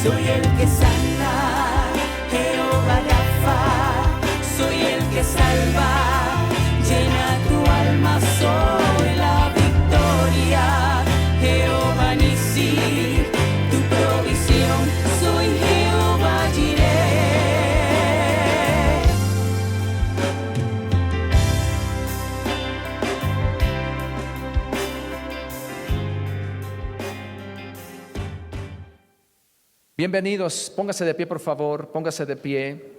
Soy el que sana, Jehová Rafa, soy el que salva, llena tu alma, soy la victoria, Jehová Nissi, tu provisión, soy Jehová Jireh. Bienvenidos, póngase de pie por favor, póngase de pie.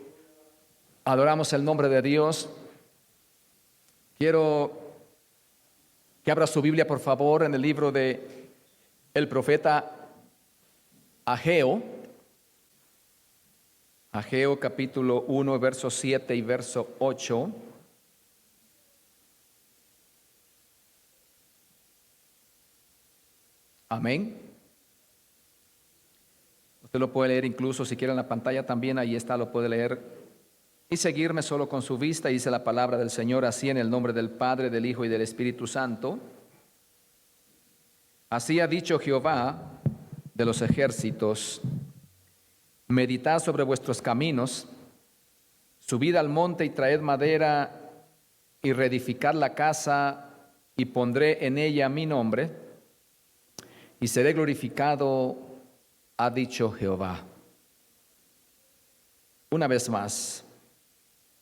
Adoramos el nombre de Dios. Quiero que abra su Biblia por favor en el libro de el profeta Ageo. Ageo capítulo 1, verso 7 y verso 8. Amén. Usted lo puede leer incluso si quiere en la pantalla también, ahí está, lo puede leer y seguirme solo con su vista. Dice la palabra del Señor así, en el nombre del Padre, del Hijo y del Espíritu Santo. Así ha dicho Jehová de los ejércitos: meditad sobre vuestros caminos, subid al monte y traed madera y reedificad la casa, y pondré en ella mi nombre y seré glorificado, ha dicho Jehová. Una vez más,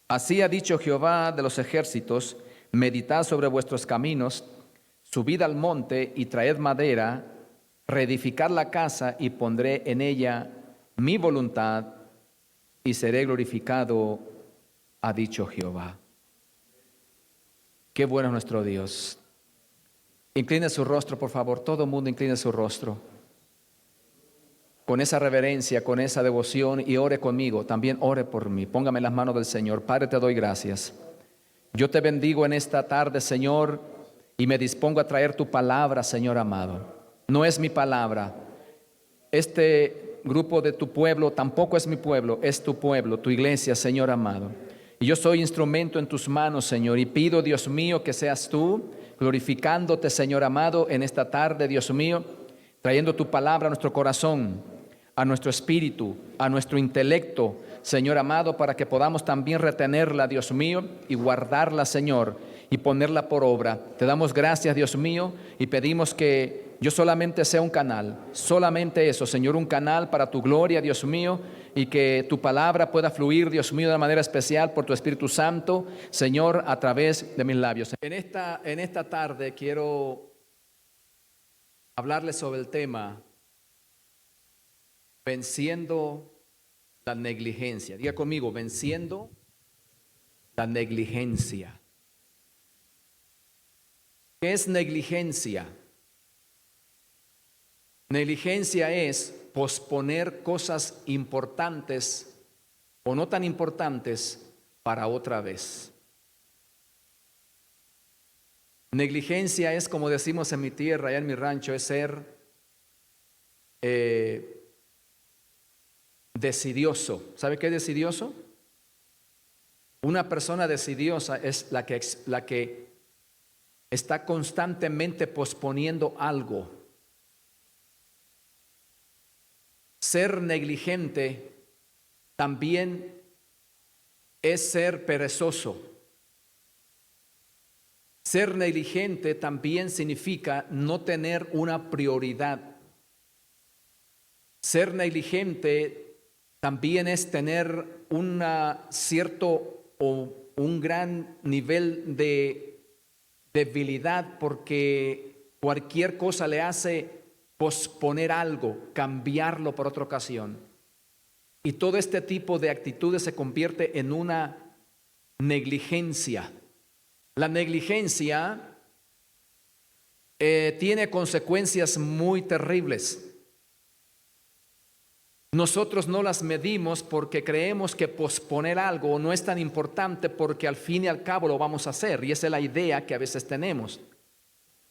así ha dicho Jehová de los ejércitos: meditad sobre vuestros caminos, subid al monte y traed madera, reedificad la casa, y pondré en ella mi voluntad y seré glorificado, ha dicho Jehová. Qué bueno es nuestro Dios. Incline su rostro, por favor, todo el mundo incline su rostro. Con esa reverencia, con esa devoción, y ore conmigo, también ore por mí. Póngame en las manos del Señor. Padre, te doy gracias. Yo te bendigo en esta tarde, Señor, y me dispongo a traer tu palabra, Señor amado. No es mi palabra. Este grupo de tu pueblo tampoco es mi pueblo, es tu pueblo, tu iglesia, Señor amado. Y yo soy instrumento en tus manos, Señor, y pido, Dios mío, que seas tú glorificándote, Señor amado, en esta tarde, Dios mío, trayendo tu palabra a nuestro corazón, a nuestro espíritu, a nuestro intelecto, Señor amado, para que podamos también retenerla, Dios mío, y guardarla, Señor, y ponerla por obra. Te damos gracias, Dios mío, y pedimos que yo solamente sea un canal, solamente eso, Señor, un canal para tu gloria, Dios mío, y que tu palabra pueda fluir, Dios mío, de una manera especial por tu Espíritu Santo, Señor, a través de mis labios. En esta tarde quiero hablarles sobre el tema venciendo la negligencia. Diga conmigo, venciendo la negligencia. ¿Qué es negligencia? Negligencia es posponer cosas importantes o no tan importantes para otra vez. Negligencia es, como decimos en mi tierra, allá en mi rancho, es ser decidioso. ¿Sabe qué es decidioso? Una persona decidiosa es la que está constantemente posponiendo algo. Ser negligente también es ser perezoso. Ser negligente también significa no tener una prioridad. Ser negligente también es tener un gran nivel de debilidad, porque cualquier cosa le hace posponer algo, cambiarlo por otra ocasión. Y todo este tipo de actitudes se convierte en una negligencia. La negligencia tiene consecuencias muy terribles. Nosotros no las medimos porque creemos que posponer algo no es tan importante, porque al fin y al cabo lo vamos a hacer, y esa es la idea que a veces tenemos.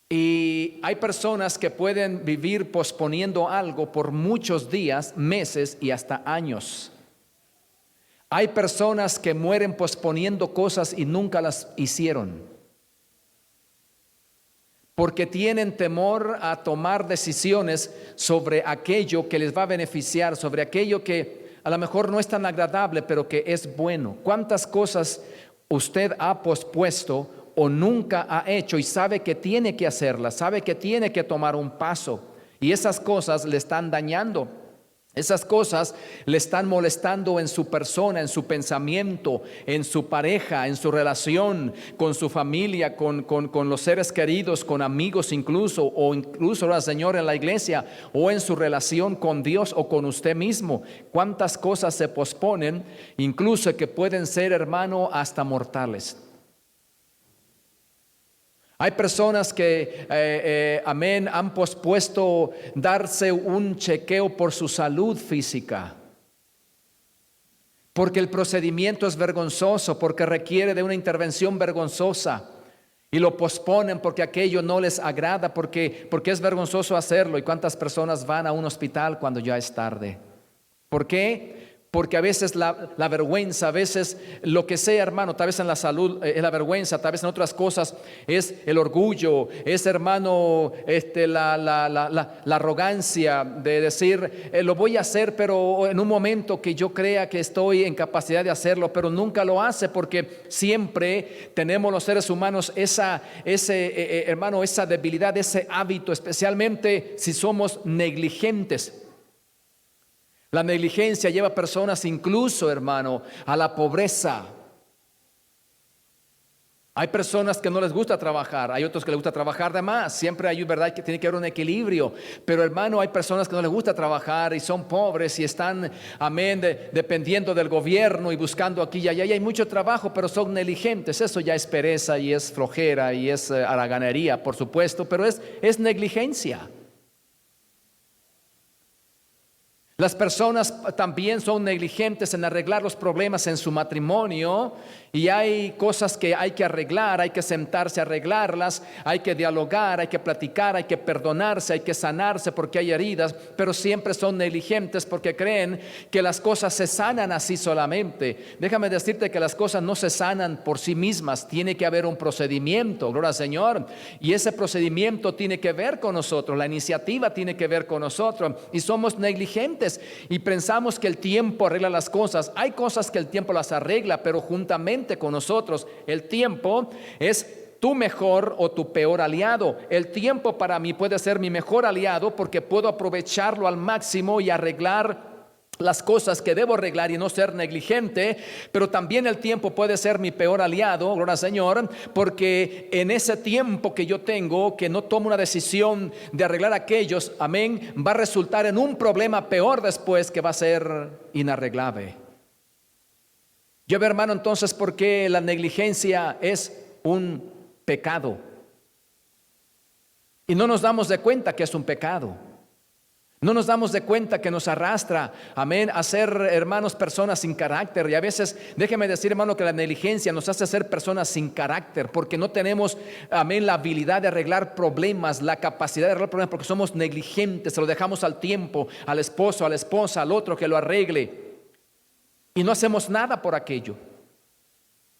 Y hay personas que pueden vivir posponiendo algo por muchos días, meses y hasta años. Hay personas que mueren posponiendo cosas y nunca las hicieron. porque tienen temor a tomar decisiones sobre aquello que les va a beneficiar, sobre aquello que a lo mejor no es tan agradable, pero que es bueno. ¿Cuántas cosas usted ha pospuesto o nunca ha hecho y sabe que tiene que hacerlas, sabe que tiene que tomar un paso y esas cosas le están dañando? Esas cosas le están molestando en su persona, en su pensamiento, en su pareja, en su relación con su familia, con los seres queridos, con amigos incluso, o incluso la Señora en la iglesia, o en su relación con Dios o con usted mismo. ¿Cuántas cosas se posponen, incluso que pueden ser, hermano, hasta mortales? Hay personas que, amén, han pospuesto darse un chequeo por su salud física, porque el procedimiento es vergonzoso, porque requiere de una intervención vergonzosa, y lo posponen porque aquello no les agrada, porque es vergonzoso hacerlo. ¿Y cuántas personas van a un hospital cuando ya es tarde? ¿Por qué? Porque a veces la vergüenza, a veces lo que sea, hermano, tal vez en la salud es la vergüenza, tal vez en otras cosas es el orgullo, es, hermano, la arrogancia de decir, lo voy a hacer, pero en un momento que yo crea que estoy en capacidad de hacerlo, pero nunca lo hace, porque siempre tenemos los seres humanos esa debilidad, ese hábito, especialmente si somos negligentes. La negligencia lleva a personas incluso, hermano, a la pobreza. Hay personas que no les gusta trabajar, hay otros que les gusta trabajar de más. Siempre hay, verdad, que tiene que haber un equilibrio. Pero, hermano, hay personas que no les gusta trabajar y son pobres y están, amén, dependiendo del gobierno y buscando aquí y allá. Y hay mucho trabajo, pero son negligentes. Eso ya es pereza y es flojera y es haraganería, por supuesto, pero es negligencia. Las personas también son negligentes en arreglar los problemas en su matrimonio, y hay cosas que hay que arreglar, hay que sentarse a arreglarlas, hay que dialogar, hay que platicar, hay que perdonarse, hay que sanarse porque hay heridas, pero siempre son negligentes porque creen que las cosas se sanan así solamente. Déjame decirte que las cosas no se sanan por sí mismas, tiene que haber un procedimiento, gloria al Señor, y ese procedimiento tiene que ver con nosotros, la iniciativa tiene que ver con nosotros, y somos negligentes y pensamos que el tiempo arregla las cosas. Hay cosas que el tiempo las arregla, pero juntamente con nosotros el tiempo es tu mejor o tu peor aliado. El tiempo para mí puede ser mi mejor aliado porque puedo aprovecharlo al máximo y arreglar las cosas que debo arreglar y no ser negligente, pero también el tiempo puede ser mi peor aliado, gloria al Señor, porque en ese tiempo que yo tengo, que no tomo una decisión de arreglar aquellos, amén, va a resultar en un problema peor después que va a ser inarreglable. Yo veo, hermano, entonces, ¿por qué la negligencia es un pecado? Y no nos damos de cuenta que es un pecado. No nos damos de cuenta que nos arrastra, amén, a ser, hermanos, personas sin carácter. Y a veces, déjeme decir, hermano, que la negligencia nos hace ser personas sin carácter, porque no tenemos, amén, la habilidad de arreglar problemas, la capacidad de arreglar problemas, porque somos negligentes, se lo dejamos al tiempo, al esposo, a la esposa, al otro que lo arregle. Y no hacemos nada por aquello.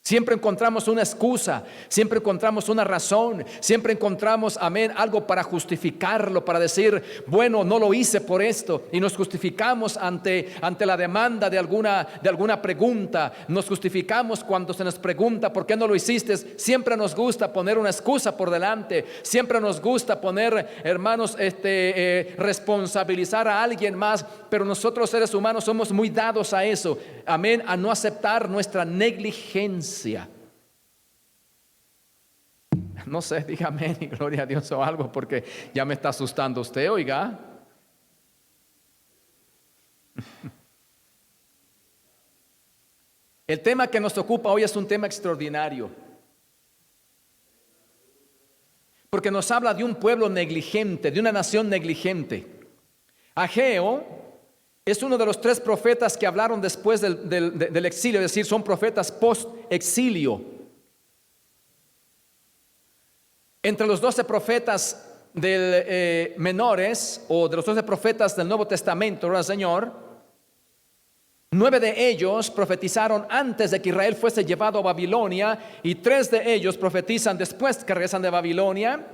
Siempre encontramos una excusa, siempre encontramos una razón, siempre encontramos, amén, algo para justificarlo, para decir, bueno, no lo hice por esto, y nos justificamos ante la demanda de alguna pregunta. Nos justificamos cuando se nos pregunta por qué no lo hiciste. Siempre nos gusta poner una excusa por delante, siempre nos gusta poner, hermanos, responsabilizar a alguien más, pero nosotros seres humanos somos muy dados a eso, amén, a no aceptar nuestra negligencia. No sé, dígame y gloria a Dios o algo, porque ya me está asustando usted, oiga. El tema que nos ocupa hoy es un tema extraordinario, porque nos habla de un pueblo negligente, de una nación negligente. Ageo es uno de los 3 profetas que hablaron después del exilio, es decir, son profetas post-exilio. Entre los 12 profetas menores, o de los 12 profetas del Nuevo Testamento, ¿verdad, Señor? 9 de ellos profetizaron antes de que Israel fuese llevado a Babilonia, y 3 de ellos profetizan después que regresan de Babilonia.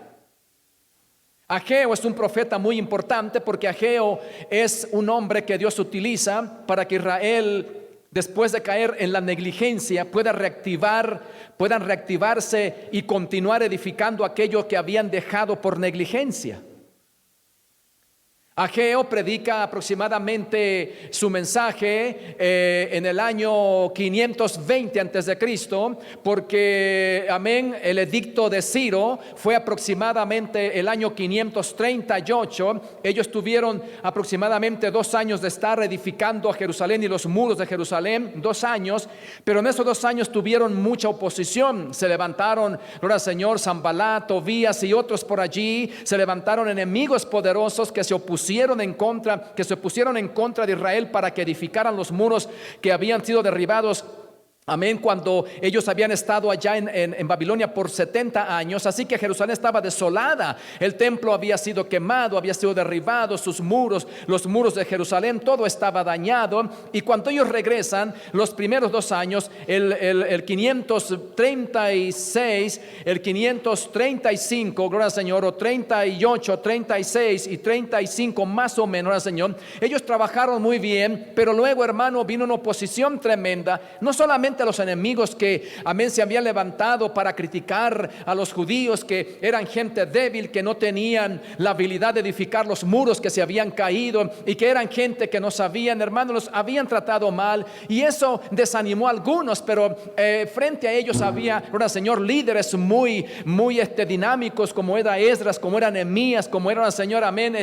Ageo es un profeta muy importante porque Ageo es un hombre que Dios utiliza para que Israel, después de caer en la negligencia, puedan reactivarse y continuar edificando aquello que habían dejado por negligencia. Ageo predica aproximadamente su mensaje en el año 520 antes de Cristo, porque, amén, el edicto de Ciro fue aproximadamente el año 538. Ellos tuvieron aproximadamente 2 años de estar edificando a Jerusalén y los muros de Jerusalén, 2 años, pero en esos 2 años tuvieron mucha oposición. Se levantaron, gloria al Señor, Sanbalat, Tobías y otros por allí. Se levantaron enemigos poderosos que se opusieron en contra de Israel para que edificaran los muros que habían sido derribados. Amén, cuando ellos habían estado allá en Babilonia por 70 años. Así que Jerusalén estaba desolada. El templo había sido quemado, había sido derribado, sus muros, los muros de Jerusalén, todo estaba dañado. Y cuando ellos regresan, los primeros 2 años, el 536, el 535, gloria al Señor, o 38, 36 y 35 más o menos, gloria al Señor, ellos trabajaron muy bien, pero luego, hermano, vino una oposición tremenda, no solamente a los enemigos que, amén, se habían levantado para criticar a los judíos, que eran gente débil, que no tenían la habilidad de edificar los muros que se habían caído, y que eran gente que no sabían, hermanos, los habían tratado mal, y eso desanimó a algunos. Pero frente a ellos había, ahora, Señor, líderes muy dinámicos, como era Esdras, como era Nehemías, como eran, Señor, amén,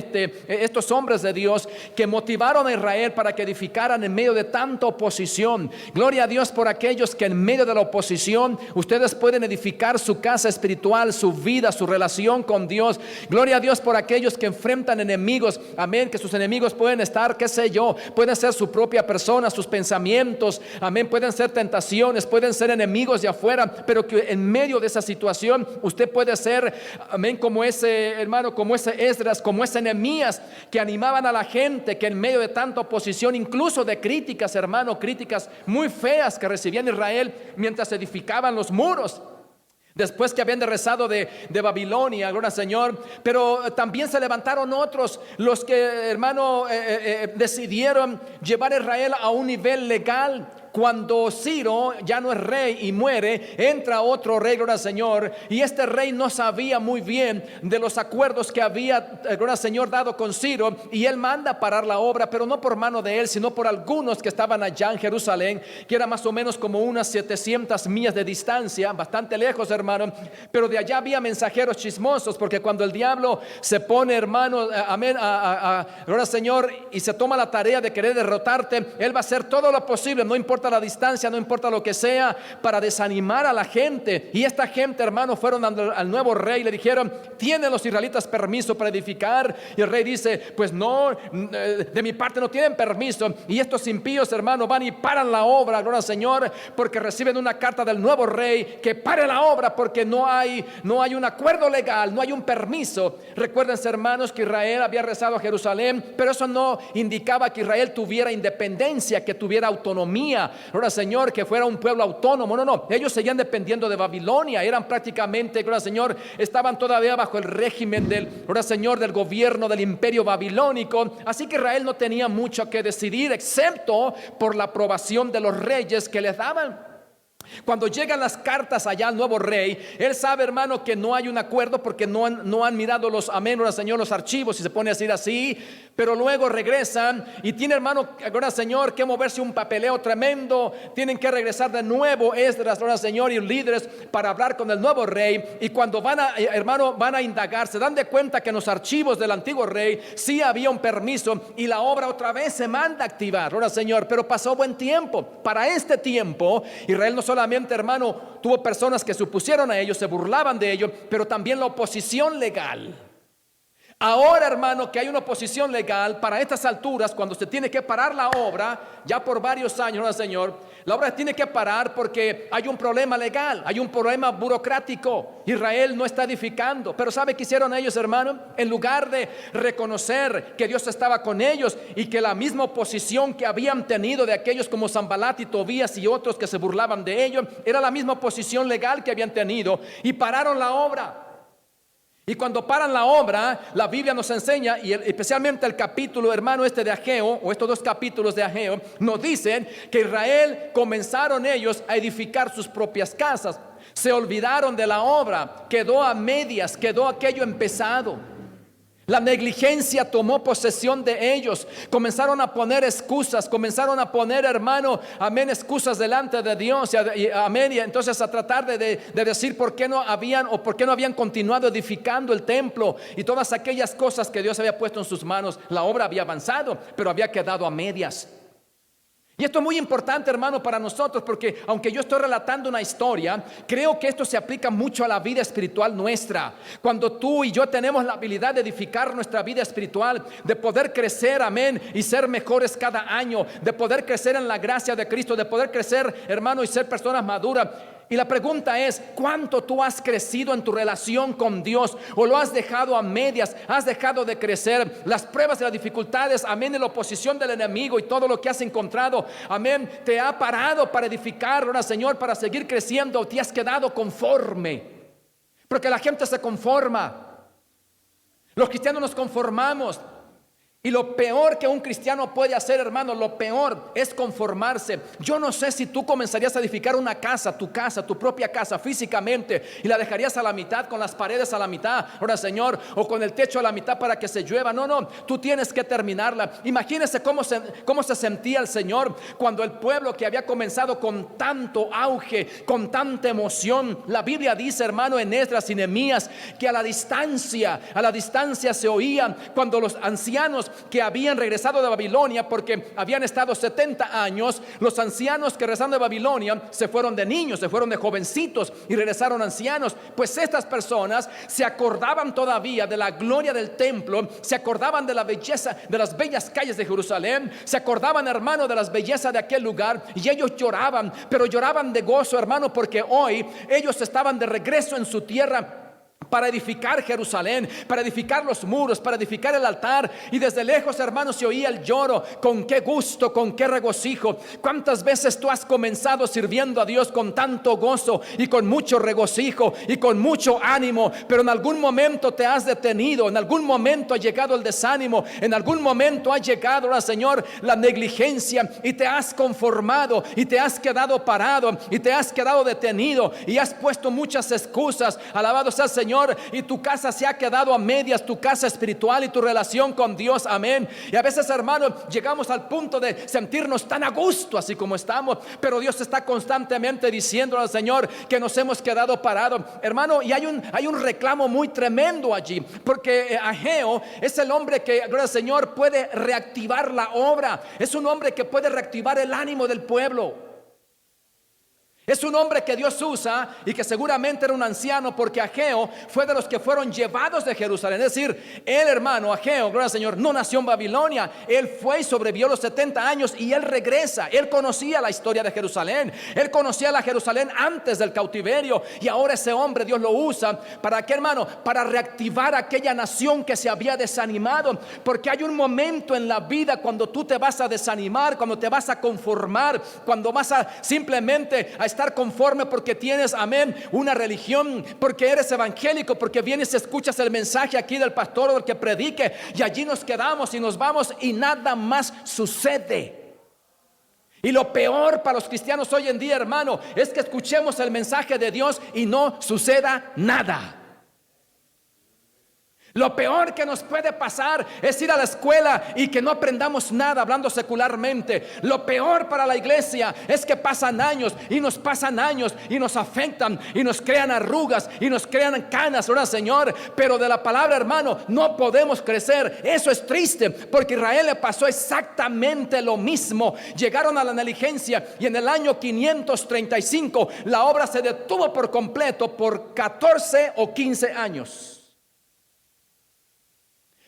estos hombres de Dios que motivaron a Israel para que edificaran en medio de tanta oposición. Gloria a Dios por aquellos que en medio de la oposición ustedes pueden edificar su casa espiritual, su vida, su relación con Dios. Gloria a Dios por aquellos que enfrentan enemigos, amén, que sus enemigos pueden estar, qué sé yo, pueden ser su propia persona, sus pensamientos, amén, pueden ser tentaciones, pueden ser enemigos de afuera, pero que en medio de esa situación usted puede ser, amén, como ese hermano, como ese Esdras, como ese Nehemías, que animaban a la gente, que en medio de tanta oposición, incluso de críticas, hermano, críticas muy feas que recibían Israel mientras edificaban los muros, después que habían regresado de Babilonia, gloria al Señor. Pero también se levantaron otros, los que, hermano, decidieron llevar a Israel a un nivel legal. Cuando Ciro ya no es rey y muere, entra otro rey, gloria al Señor, y este rey no sabía muy bien de los acuerdos que había, gloria al Señor, dado con Ciro, y él manda parar la obra, pero no por mano de él, sino por algunos que estaban allá en Jerusalén, que era más o menos como unas 700 millas de distancia, bastante lejos, hermano. Pero de allá había mensajeros chismosos, porque cuando el diablo se pone, hermano, amén, gloria al Señor, y se toma la tarea de querer derrotarte, él va a hacer todo lo posible, no importa la distancia, no importa lo que sea, para desanimar a la gente. Y esta gente, hermano, fueron al nuevo rey y le dijeron: ¿tienen los israelitas permiso para edificar? Y el rey dice: pues no, de mi parte no tienen permiso. Y estos impíos, hermano, van y paran la obra, gloria al Señor, porque reciben una carta del nuevo rey que pare la obra, porque no hay un acuerdo legal, no hay un permiso. Recuérdense, hermanos, que Israel había regresado a Jerusalén, pero eso no indicaba que Israel tuviera independencia, que tuviera autonomía, gloria al Señor, que fuera un pueblo autónomo. No, ellos seguían dependiendo de Babilonia, eran prácticamente, gloria al Señor, estaban todavía bajo el régimen del, gloria al Señor, del gobierno del imperio babilónico. Así que Israel no tenía mucho que decidir, excepto por la aprobación de los reyes que les daban. Cuando llegan las cartas allá al nuevo rey, él sabe, hermano, que no hay un acuerdo, porque no han mirado los, amén, gloria al Señor, los archivos, y se pone a decir así. Pero luego regresan y tiene, hermano, gloria al Señor, que moverse un papeleo tremendo. Tienen que regresar de nuevo Esdras, gloria al Señor, y líderes para hablar con el nuevo rey. Y cuando van a indagar, se dan de cuenta que en los archivos del antiguo rey sí había un permiso, y la obra otra vez se manda a activar, gloria al Señor. Pero pasó buen tiempo. Para este tiempo, Israel no solamente, hermano, tuvo personas que se opusieron a ellos, se burlaban de ellos, pero también la oposición legal. Ahora, hermano, que hay una oposición legal, para estas alturas, cuando se tiene que parar la obra, ya por varios años, ¿no, Señor? La obra tiene que parar porque hay un problema legal, hay un problema burocrático. Israel no está edificando. Pero ¿sabe qué hicieron ellos, hermano? En lugar de reconocer que Dios estaba con ellos y que la misma oposición que habían tenido de aquellos como Sanbalat y Tobías y otros que se burlaban de ellos, era la misma oposición legal que habían tenido, y pararon la obra. Y cuando paran la obra, la Biblia nos enseña, y especialmente el capítulo, hermano, de Ageo, o estos dos capítulos de Ageo, nos dicen que Israel comenzaron ellos a edificar sus propias casas. Se olvidaron de la obra, quedó a medias, quedó aquello empezado. La negligencia tomó posesión de ellos. Comenzaron a poner excusas, comenzaron a poner, hermano, amén, excusas delante de Dios, amén. Y entonces a tratar de decir por qué no habían continuado edificando el templo y todas aquellas cosas que Dios había puesto en sus manos. La obra había avanzado, pero había quedado a medias. Y esto es muy importante, hermano, para nosotros, porque aunque yo estoy relatando una historia, creo que esto se aplica mucho a la vida espiritual nuestra. Cuando tú y yo tenemos la habilidad de edificar nuestra vida espiritual, de poder crecer, amén, y ser mejores cada año, de poder crecer en la gracia de Cristo, de poder crecer, hermano, y ser personas maduras. Y la pregunta es, ¿cuánto tú has crecido en tu relación con Dios? ¿O lo has dejado a medias? ¿Has dejado de crecer? Las pruebas y las dificultades, amén, y la oposición del enemigo y todo lo que has encontrado, amén, te ha parado para edificar, ahora, Señor, para seguir creciendo. Te has quedado conforme, porque la gente se conforma. Los cristianos nos conformamos. Y lo peor que un cristiano puede hacer, hermano, lo peor es conformarse. Yo no sé si tú comenzarías a edificar una casa, tu propia casa físicamente, y la dejarías a la mitad, con las paredes a la mitad, ahora, Señor, o con el techo a la mitad para que se llueva. No, tú tienes que terminarla. Imagínese cómo se sentía el Señor cuando el pueblo que había comenzado con tanto auge, con tanta emoción. La Biblia dice, hermano, en Esdras y Nehemías, que a la distancia se oían cuando los ancianos que habían regresado de Babilonia, porque habían estado 70 años, los ancianos que regresaron de Babilonia se fueron de niños, se fueron de jovencitos y regresaron ancianos. Pues estas personas se acordaban todavía de la gloria del templo, se acordaban de la belleza de las bellas calles de Jerusalén, se acordaban, hermano, de las bellezas de aquel lugar, y ellos lloraban, pero lloraban de gozo, hermano, porque hoy ellos estaban de regreso en su tierra para edificar Jerusalén, para edificar los muros, para edificar el altar. Y desde lejos, hermanos, se oía el lloro. Con qué gusto, con qué regocijo. ¿Cuántas veces tú has comenzado sirviendo a Dios con tanto gozo y con mucho regocijo y con mucho ánimo, pero en algún momento te has detenido, en algún momento ha llegado el desánimo, en algún momento ha llegado, Señor, la negligencia, y te has conformado y te has quedado parado y te has quedado detenido y has puesto muchas excusas? Alabado sea el Señor. Y tu casa se ha quedado a medias, tu casa espiritual y tu relación con Dios, amén. Y a veces, hermano, llegamos al punto de sentirnos tan a gusto así como estamos, pero Dios está constantemente diciendo al Señor que nos hemos quedado parados, hermano. Y hay un reclamo muy tremendo allí, porque Ageo es el hombre que, gloria al Señor, puede reactivar la obra. Es un hombre que puede reactivar el ánimo del pueblo. Es un hombre que Dios usa y que seguramente era un anciano, porque Ageo fue de los que fueron llevados de Jerusalén. Es decir, el hermano Ageo, gloria al Señor, no nació en Babilonia. Él fue y sobrevivió los 70 años y él regresa. Él conocía la historia de Jerusalén. Él conocía la Jerusalén antes del cautiverio. Y ahora ese hombre Dios lo usa para ¿qué, hermano? Para reactivar aquella nación que se había desanimado. Porque hay un momento en la vida cuando tú te vas a desanimar, cuando te vas a conformar, cuando vas a simplemente a estar conforme porque tienes, amén, una religión, porque eres evangélico, porque vienes y escuchas el mensaje aquí del pastor o del que predique, y allí nos quedamos y nos vamos y nada más sucede. Y lo peor para los cristianos hoy en día, hermano, es que escuchemos el mensaje de Dios y no suceda nada. Lo peor que nos puede pasar es ir a la escuela y que no aprendamos nada, hablando secularmente. Lo peor para la iglesia es que pasan años y nos afectan y nos crean arrugas y nos crean canas, ¿verdad, Señor? Pero de la palabra, hermano, no podemos crecer. Eso es triste, porque a Israel le pasó exactamente lo mismo. Llegaron a la negligencia y en el año 535 la obra se detuvo por completo por 14 o 15 años.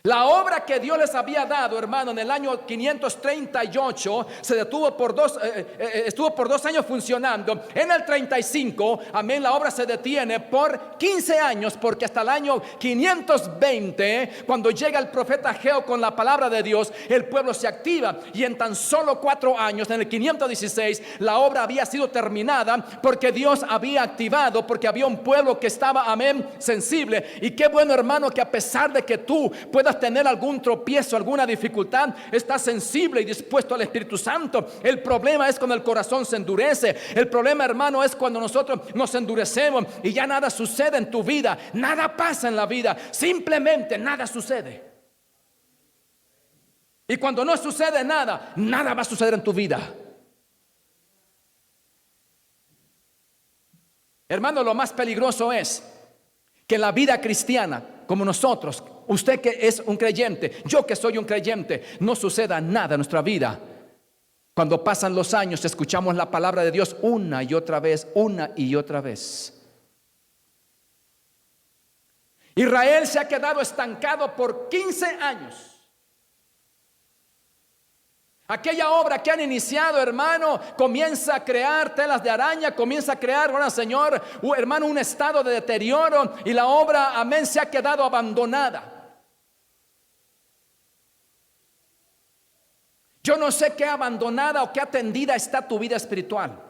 La obra que Dios les había dado, hermano, en el año 538 se detuvo estuvo por 2 años funcionando. En el 35, amén, la obra se detiene por 15 años, porque hasta el año 520, cuando llega el profeta Ageo con la palabra de Dios, el pueblo se activa, y en tan solo 4 años, en el 516, la obra había sido terminada, porque Dios había activado, porque había un pueblo que estaba, amén, sensible. Y qué bueno, hermano, que a pesar de que tú puedas tener algún tropiezo, alguna dificultad, estás sensible y dispuesto al Espíritu Santo. El problema es cuando el corazón se endurece. El problema, hermano, es cuando nosotros nos endurecemos y ya nada sucede en tu vida, nada pasa en la vida, simplemente nada sucede. Y cuando no sucede nada, nada va a suceder en tu vida. Hermano, lo más peligroso es que en la vida cristiana, como nosotros, usted que es un creyente, yo que soy un creyente, no suceda nada en nuestra vida. Cuando pasan los años, escuchamos la palabra de Dios una y otra vez, una y otra vez. Israel se ha quedado estancado por 15 años. Aquella obra que han iniciado, hermano, comienza a crear telas de araña, comienza a crear, bueno, Señor, hermano, un estado de deterioro, y la obra, amén, se ha quedado abandonada. Yo no sé qué abandonada o qué atendida está tu vida espiritual.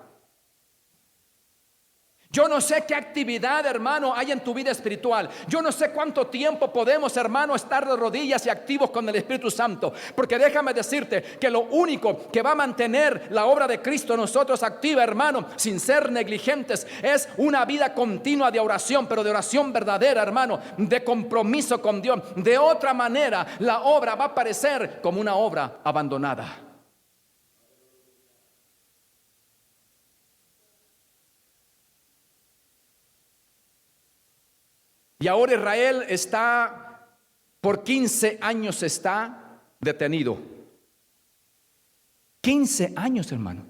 Yo no sé qué actividad, hermano, hay en tu vida espiritual. Yo no sé cuánto tiempo podemos, hermano, estar de rodillas y activos con el Espíritu Santo. Porque déjame decirte que lo único que va a mantener la obra de Cristo en nosotros activa, hermano, sin ser negligentes, es una vida continua de oración, pero de oración verdadera, hermano, de compromiso con Dios. De otra manera, la obra va a parecer como una obra abandonada. Y ahora Israel está, por 15 años está detenido. 15 años, hermano.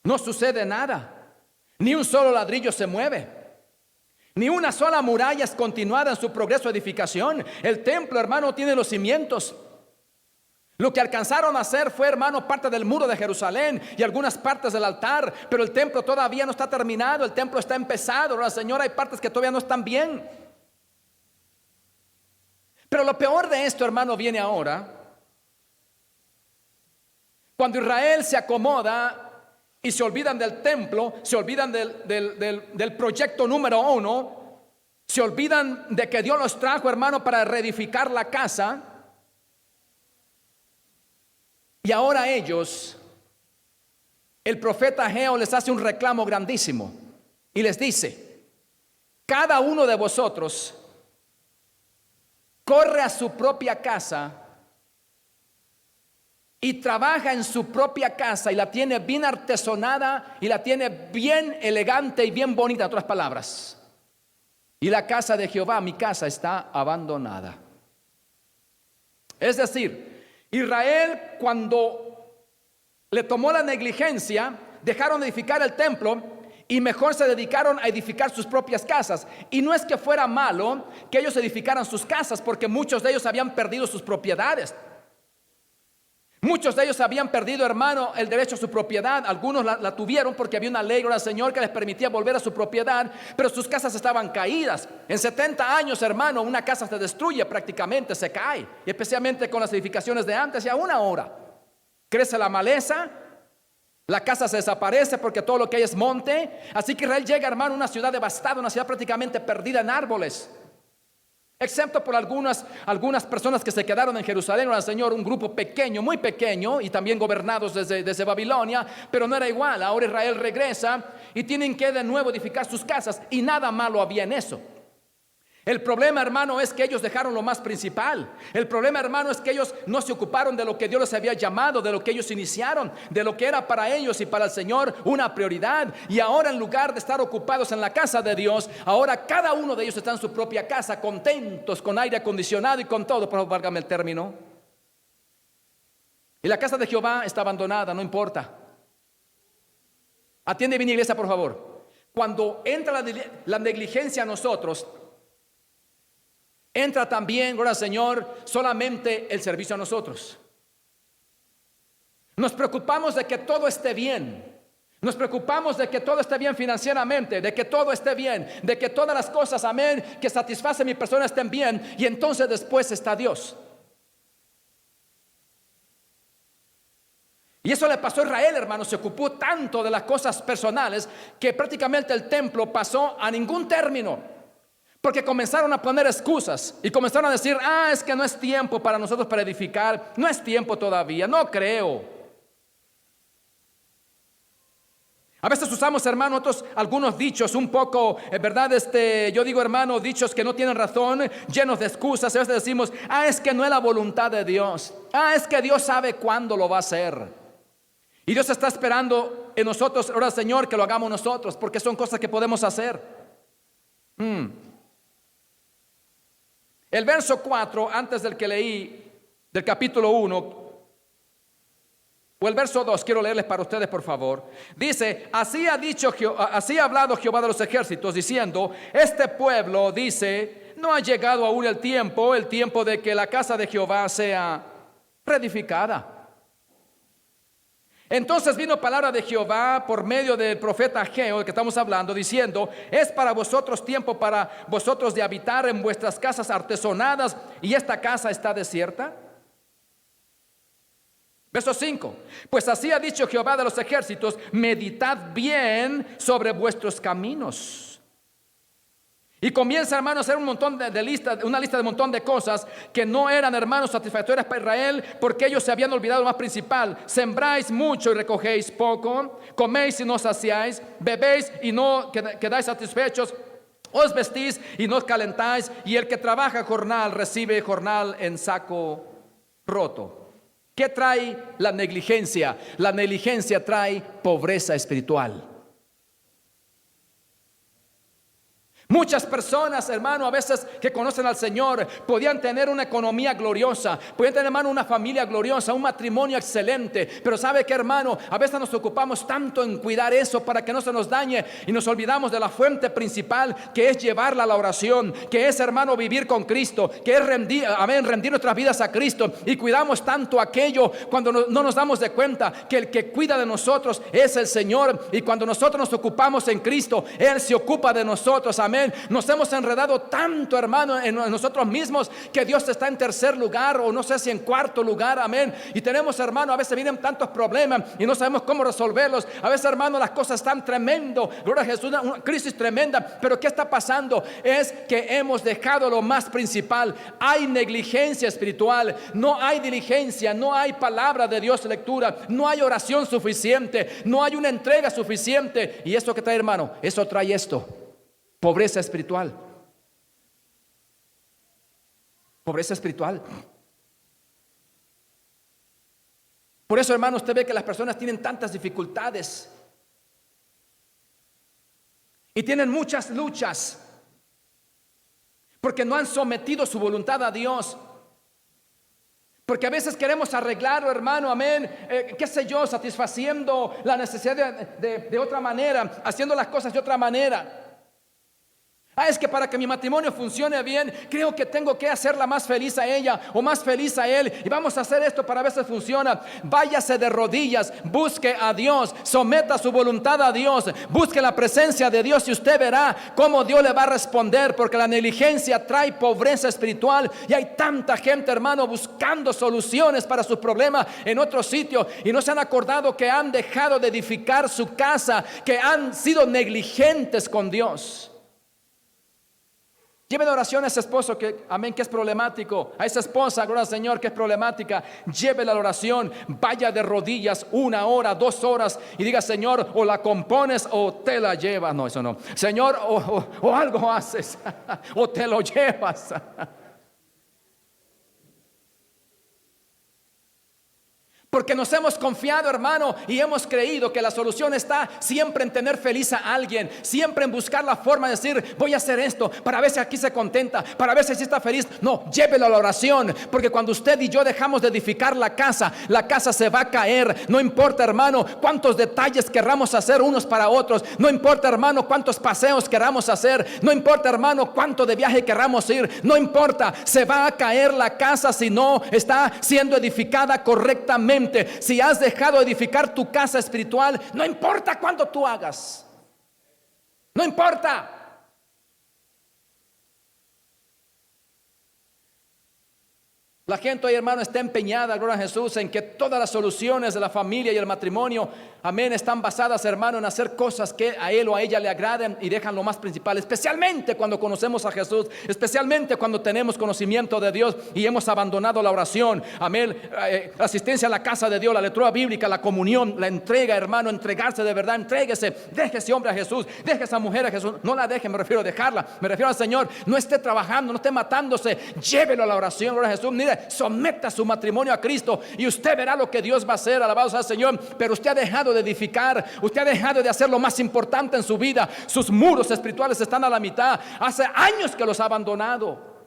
No sucede nada. Ni un solo ladrillo se mueve. Ni una sola muralla es continuada en su progreso de edificación. El templo, hermano, tiene los cimientos. Lo que alcanzaron a hacer fue, hermano, parte del muro de Jerusalén y algunas partes del altar, pero el templo todavía no está terminado, el templo está empezado. Ahora, Señor, hay partes que todavía no están bien. Pero lo peor de esto, hermano, viene ahora, cuando Israel se acomoda y se olvidan del templo, se olvidan del proyecto número 1, se olvidan de que Dios los trajo, hermano, para reedificar la casa. Y ahora ellos, el profeta Ageo les hace un reclamo grandísimo y les dice: cada uno de vosotros corre a su propia casa y trabaja en su propia casa, y la tiene bien artesonada y la tiene bien elegante y bien bonita, en otras palabras. Y la casa de Jehová, mi casa, está abandonada. Es decir, Israel, cuando le tomó la negligencia, dejaron de edificar el templo y mejor se dedicaron a edificar sus propias casas. Y no es que fuera malo que ellos edificaran sus casas, porque muchos de ellos habían perdido sus propiedades. Muchos de ellos habían perdido, hermano, el derecho a su propiedad. Algunos la tuvieron porque había una ley, Señor, que les permitía volver a su propiedad, pero sus casas estaban caídas. En 70 años, hermano, una casa se destruye prácticamente, se cae. Y especialmente con las edificaciones de antes, y aún ahora. Crece la maleza, la casa se desaparece porque todo lo que hay es monte. Así que Israel llega, hermano, a una ciudad devastada, una ciudad prácticamente perdida en árboles. Excepto por algunas personas que se quedaron en Jerusalén, al Señor, un grupo pequeño, muy pequeño, y también gobernados desde Babilonia, pero no era igual. Ahora Israel regresa y tienen que de nuevo edificar sus casas, y nada malo había en eso. El problema, hermano, es que ellos dejaron lo más principal. El problema, hermano, es que ellos no se ocuparon de lo que Dios les había llamado, de lo que ellos iniciaron, de lo que era para ellos y para el Señor una prioridad. Y ahora, en lugar de estar ocupados en la casa de Dios, ahora cada uno de ellos está en su propia casa, contentos, con aire acondicionado y con todo, por favor, válgame el término. Y la casa de Jehová está abandonada, no importa. Atiende bien, iglesia, por favor. Cuando entra la negligencia a nosotros, entra también, gloria al Señor, solamente el servicio a nosotros. Nos preocupamos de que todo esté bien. Nos preocupamos de que todo esté bien financieramente, de que todo esté bien, de que todas las cosas, amén, que satisfacen mi persona estén bien. Y entonces después está Dios. Y eso le pasó a Israel, hermanos. Se ocupó tanto de las cosas personales que prácticamente el templo pasó a ningún término. Porque comenzaron a poner excusas y comenzaron a decir, es que no es tiempo para nosotros para edificar. No es tiempo todavía, no creo. A veces usamos, hermano, algunos dichos un poco, ¿verdad? Yo digo, hermano, dichos que no tienen razón, llenos de excusas. A veces decimos, es que no es la voluntad de Dios. Es que Dios sabe cuándo lo va a hacer. Y Dios está esperando en nosotros, ahora Señor, que lo hagamos nosotros, porque son cosas que podemos hacer. El verso 4, antes del que leí, del capítulo 1, o el verso 2, quiero leerles para ustedes, por favor. Dice, así ha hablado Jehová de los ejércitos, diciendo, este pueblo, dice, no ha llegado aún el tiempo de que la casa de Jehová sea reedificada. Entonces vino palabra de Jehová por medio del profeta Ageo, del que estamos hablando, diciendo, es para vosotros tiempo para vosotros de habitar en vuestras casas artesonadas, y esta casa está desierta. Verso 5, pues así ha dicho Jehová de los ejércitos, meditad bien sobre vuestros caminos. Y comienza, hermano, a hacer un montón una lista de un montón de cosas que no eran, hermanos, satisfactorias para Israel, porque ellos se habían olvidado lo más principal. Sembráis mucho y recogéis poco, coméis y no saciáis, bebéis y no quedáis satisfechos, os vestís y no os calentáis, y el que trabaja jornal recibe jornal en saco roto. ¿Qué trae la negligencia? La negligencia trae pobreza espiritual. Muchas personas, hermano, a veces que conocen al Señor, podían tener una economía gloriosa, podían tener, hermano, una familia gloriosa, un matrimonio excelente. Pero ¿sabe qué, hermano? A veces nos ocupamos tanto en cuidar eso para que no se nos dañe y nos olvidamos de la fuente principal, que es llevarla a la oración, que es, hermano, vivir con Cristo, que es rendir nuestras vidas a Cristo. Y cuidamos tanto aquello cuando no nos damos de cuenta que el que cuida de nosotros es el Señor. Y cuando nosotros nos ocupamos en Cristo, Él se ocupa de nosotros. Amén. Nos hemos enredado tanto, hermano, en nosotros mismos, que Dios está en tercer lugar, o no sé si en cuarto lugar. Amén. Y tenemos, hermano, a veces vienen tantos problemas y no sabemos cómo resolverlos. A veces, hermano, las cosas están tremendo. Gloria a Jesús, una crisis tremenda. Pero ¿qué está pasando? Es que hemos dejado lo más principal. Hay negligencia espiritual, no hay diligencia, no hay palabra de Dios, lectura, no hay oración suficiente, no hay una entrega suficiente. ¿Y esto qué trae, hermano? Eso trae esto: pobreza espiritual. Pobreza espiritual. Por eso, hermano, usted ve que las personas tienen tantas dificultades y tienen muchas luchas, porque no han sometido su voluntad a Dios. Porque a veces queremos arreglarlo, hermano, amén, qué sé yo, satisfaciendo la necesidad de otra manera, haciendo las cosas de otra manera. Es que para que mi matrimonio funcione bien, creo que tengo que hacerla más feliz a ella o más feliz a él, y vamos a hacer esto para ver si funciona. Váyase de rodillas, busque a Dios, someta su voluntad a Dios, busque la presencia de Dios, y usted verá cómo Dios le va a responder. Porque la negligencia trae pobreza espiritual, y hay tanta gente, hermano, buscando soluciones para sus problemas en otro sitio, y no se han acordado que han dejado de edificar su casa, que han sido negligentes con Dios. Lleve de oración a ese esposo que, amén, que es problemático, a esa esposa, gloria al Señor, que es problemática. Llévela a la oración, vaya de rodillas 1 hora, 2 horas, y diga: Señor, o la compones o te la llevas. No, eso no. Señor, o algo haces o te lo llevas. Porque nos hemos confiado, hermano, y hemos creído que la solución está siempre en tener feliz a alguien, siempre en buscar la forma de decir, voy a hacer esto para ver si aquí se contenta, para ver si así está feliz. No, llévelo a la oración, porque cuando usted y yo dejamos de edificar la casa se va a caer. No importa, hermano, cuántos detalles querramos hacer unos para otros. No importa, hermano, cuántos paseos queramos hacer. No importa, hermano, cuánto de viaje queramos ir. No importa, se va a caer la casa si no está siendo edificada correctamente. Si has dejado de edificar tu casa espiritual, no importa cuánto tú hagas, no importa. La gente hoy, hermano, está empeñada, gloria a Jesús, en que todas las soluciones de la familia y el matrimonio, amén, están basadas, hermano, en hacer cosas que a él o a ella le agraden y dejan lo más principal, especialmente cuando conocemos a Jesús, especialmente cuando tenemos conocimiento de Dios y hemos abandonado la oración, amén, la asistencia a la casa de Dios, la lectura bíblica, la comunión, la entrega, hermano, entregarse de verdad, entréguese, deje ese hombre a Jesús, deje esa mujer a Jesús, no la deje, me refiero a dejarla, me refiero al Señor, no esté trabajando, no esté matándose, llévelo a la oración, gloria a Jesús, mire, someta su matrimonio a Cristo y usted verá lo que Dios va a hacer, alabado sea el Señor. Pero usted ha dejado de edificar, usted ha dejado de hacer lo más importante en su vida, sus muros espirituales están a la mitad, hace años que los ha abandonado.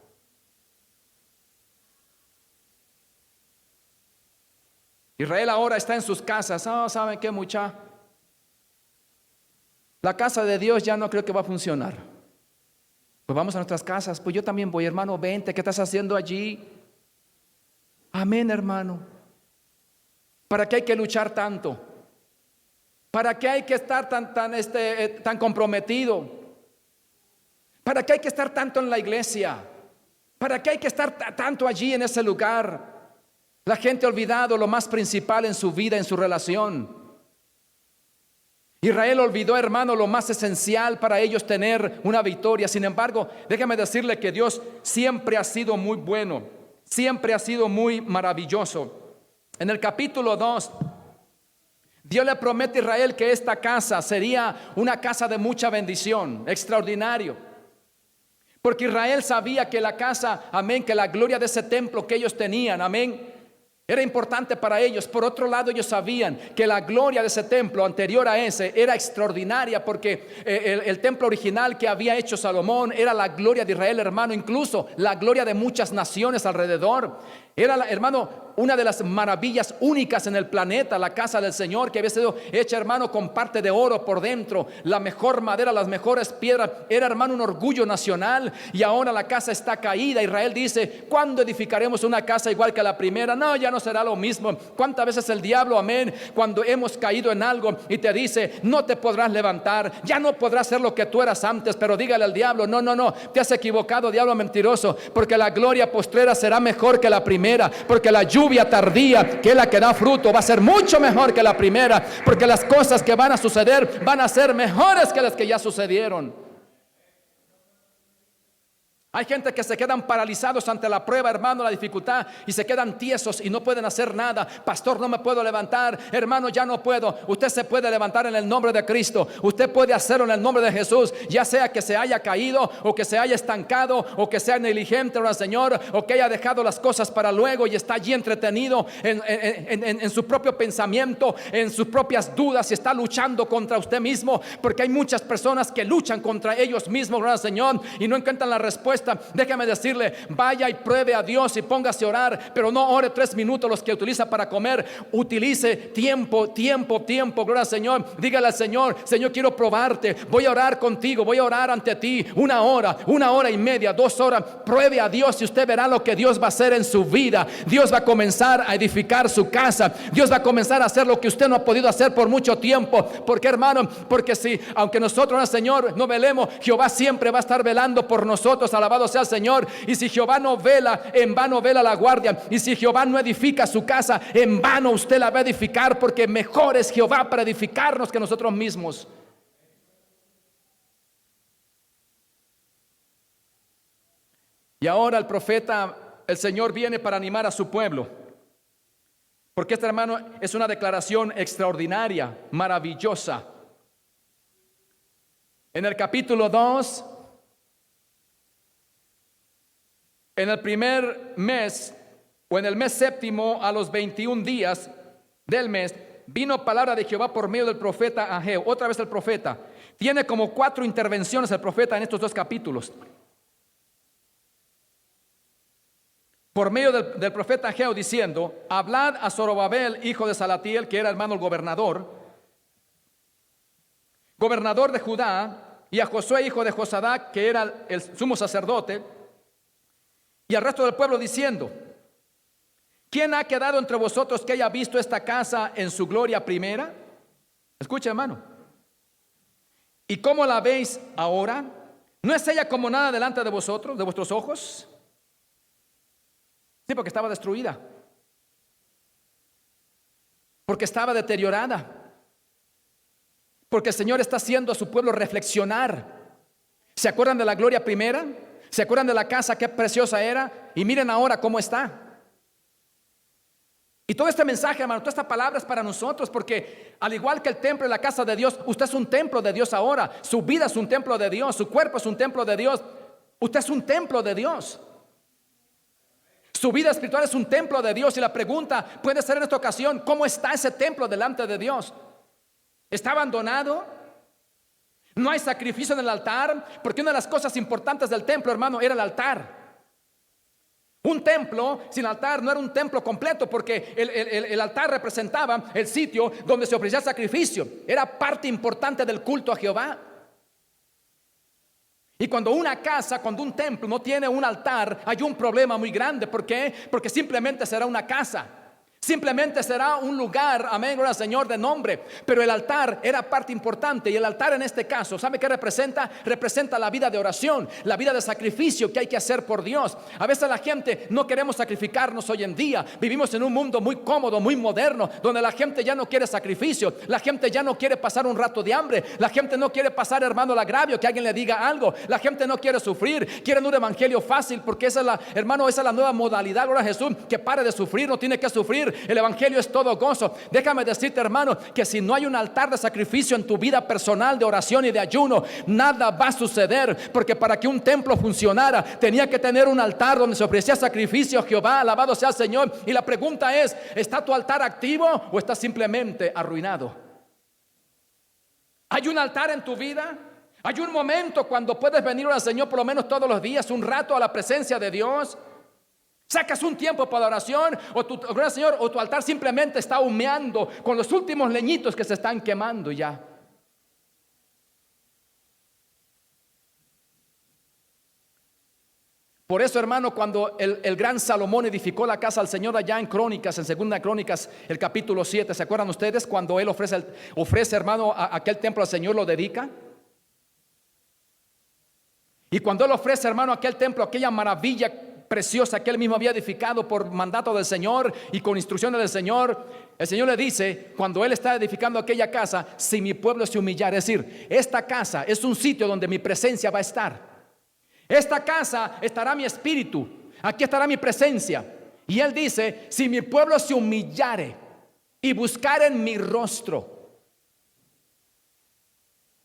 Israel ahora está en sus casas. ¿Saben qué, mucha? La casa de Dios ya no creo que va a funcionar. Pues vamos a nuestras casas. Pues yo también voy, hermano, vente, ¿qué estás haciendo allí? Amén, hermano. ¿Para qué hay que luchar tanto? ¿Para qué hay que estar tan comprometido? ¿Para qué hay que estar tanto en la iglesia? ¿Para qué hay que estar tanto allí en ese lugar? La gente ha olvidado lo más principal en su vida, en su relación. Israel olvidó, hermano, lo más esencial para ellos tener una victoria. Sin embargo, déjeme decirle que Dios siempre ha sido muy bueno. Siempre ha sido muy maravilloso. En el capítulo 2, Dios le promete a Israel que esta casa sería una casa de mucha bendición, extraordinario. Porque Israel sabía que la casa, amén, que la gloria de ese templo que ellos tenían, amén, era importante para ellos. Por otro lado, ellos sabían que la gloria de ese templo anterior a ese era extraordinaria, porque el templo original que había hecho Salomón era la gloria de Israel, hermano, incluso la gloria de muchas naciones alrededor. Era, hermano, una de las maravillas únicas en el planeta, la casa del Señor, que había sido hecha, hermano, con parte de oro por dentro, la mejor madera, las mejores piedras. Era, hermano, un orgullo nacional. Y ahora la casa está caída. Israel dice, ¿cuándo edificaremos una casa igual que la primera? No, ya no será lo mismo. ¿Cuántas veces el diablo, amén, cuando hemos caído en algo y te dice, no te podrás levantar, ya no podrás ser lo que tú eras antes? Pero dígale al diablo, no, te has equivocado, diablo mentiroso, porque la gloria postrera será mejor que la primera, porque la lluvia tardía, que es la que da fruto, va a ser mucho mejor que la primera, porque las cosas que van a suceder van a ser mejores que las que ya sucedieron. Hay gente que se quedan paralizados ante la prueba, hermano, la dificultad, y se quedan tiesos y no pueden hacer nada. Pastor, no me puedo levantar, hermano, ya no puedo. Usted se puede levantar en el nombre de Cristo. Usted puede hacerlo en el nombre de Jesús, ya sea que se haya caído o que se haya estancado o que sea negligente, ¿no, Señor? O que haya dejado las cosas para luego y está allí entretenido en su propio pensamiento, en sus propias dudas, y está luchando contra usted mismo, porque hay muchas personas que luchan contra ellos mismos, ¿no, Señor? Y no encuentran la respuesta. Déjame decirle, vaya y pruebe a Dios y póngase a orar, pero no ore 3 minutos los que utiliza para comer. Utilice tiempo, gloria al Señor. Dígale al Señor, Señor, quiero probarte, voy a orar contigo, voy a orar ante ti 1 hora y media, 2 horas. Pruebe a Dios y usted verá lo que Dios va a hacer en su vida. Dios va a comenzar a edificar su casa. Dios va a comenzar a hacer lo que usted no ha podido hacer por mucho tiempo. ¿Por qué, hermano? Porque si, aunque nosotros, ¿no, Señor, no velemos, Jehová siempre va a estar velando por nosotros. Alabado sea el Señor. Y si Jehová no vela, en vano vela la guardia. Y si Jehová no edifica su casa, en vano usted la va a edificar, porque mejor es Jehová para edificarnos que nosotros mismos. Y ahora el profeta, el Señor, viene para animar a su pueblo, porque este, hermano, es una declaración extraordinaria, maravillosa. En el capítulo 2, en el primer mes, o en el mes séptimo, a los 21 días, del mes, vino palabra de Jehová por medio del profeta Ageo. Otra vez el profeta. Tiene como 4 intervenciones el profeta en estos 2 capítulos. Por medio del profeta Ageo diciendo: hablad a Zorobabel, hijo de Salatiel, que era hermano el gobernador de Judá, y a Josué, hijo de Josadac, que era el sumo sacerdote, y al resto del pueblo diciendo: ¿quién ha quedado entre vosotros que haya visto esta casa en su gloria primera? Escucha, hermano. ¿Y cómo la veis ahora? ¿No es ella como nada delante de vosotros, de vuestros ojos? Sí, porque estaba destruida, porque estaba deteriorada, porque el Señor está haciendo a su pueblo reflexionar. ¿Se acuerdan de la gloria primera? ¿Se acuerdan de la casa qué preciosa era? Y miren ahora cómo está. Y todo este mensaje, hermano, toda esta palabra es para nosotros, porque al igual que el templo y la casa de Dios, usted es un templo de Dios ahora. Su vida es un templo de Dios, su cuerpo es un templo de Dios. Usted es un templo de Dios. Su vida espiritual es un templo de Dios. Y la pregunta puede ser en esta ocasión: ¿cómo está ese templo delante de Dios? ¿Está abandonado? ¿No hay sacrificio en el altar? Porque una de las cosas importantes del templo, hermano, era el altar. Un templo sin altar no era un templo completo, porque el altar representaba el sitio donde se ofrecía el sacrificio. Era parte importante del culto a Jehová. Y cuando una casa, cuando un templo no tiene un altar, hay un problema muy grande. ¿Por qué? Porque simplemente será una casa. Simplemente será un lugar, amén, gloria al Señor, de nombre. Pero el altar era parte importante. Y el altar en este caso, ¿sabe qué representa? Representa la vida de oración, la vida de sacrificio que hay que hacer por Dios. A veces la gente no queremos sacrificarnos hoy en día. Vivimos en un mundo muy cómodo, muy moderno, donde la gente ya no quiere sacrificio. La gente ya no quiere pasar un rato de hambre. La gente no quiere pasar, hermano, el agravio, que alguien le diga algo. La gente no quiere sufrir. Quieren un evangelio fácil, porque esa es la, hermano, esa es la nueva modalidad, gloria a Jesús, que pare de sufrir, no tiene que sufrir. El evangelio es todo gozo. Déjame decirte, hermano, que si no hay un altar de sacrificio en tu vida personal, de oración y de ayuno, nada va a suceder. Porque para que un templo funcionara, tenía que tener un altar donde se ofrecía sacrificio a Jehová. Alabado sea el Señor. Y la pregunta es: ¿está tu altar activo o está simplemente arruinado? ¿Hay un altar en tu vida? ¿Hay un momento cuando puedes venir al Señor por lo menos todos los días, un rato a la presencia de Dios? ¿Sacas un tiempo para la oración? O tu, Señor, o tu altar simplemente está humeando con los últimos leñitos que se están quemando ya. Por eso, hermano, cuando el gran Salomón edificó la casa al Señor allá en Crónicas, en Segunda Crónicas, el capítulo 7, ¿se acuerdan ustedes? Cuando él ofrece, hermano, a aquel templo al Señor, lo dedica. Y cuando él ofrece, hermano, aquel templo, aquella maravilla preciosa que él mismo había edificado por mandato del Señor y con instrucciones del Señor, el Señor le dice, cuando él está edificando aquella casa: si mi pueblo se humillara. Es decir, esta casa es un sitio donde mi presencia va a estar. Esta casa estará mi espíritu, aquí estará mi presencia. Y él dice: si mi pueblo se humillare y buscare en mi rostro.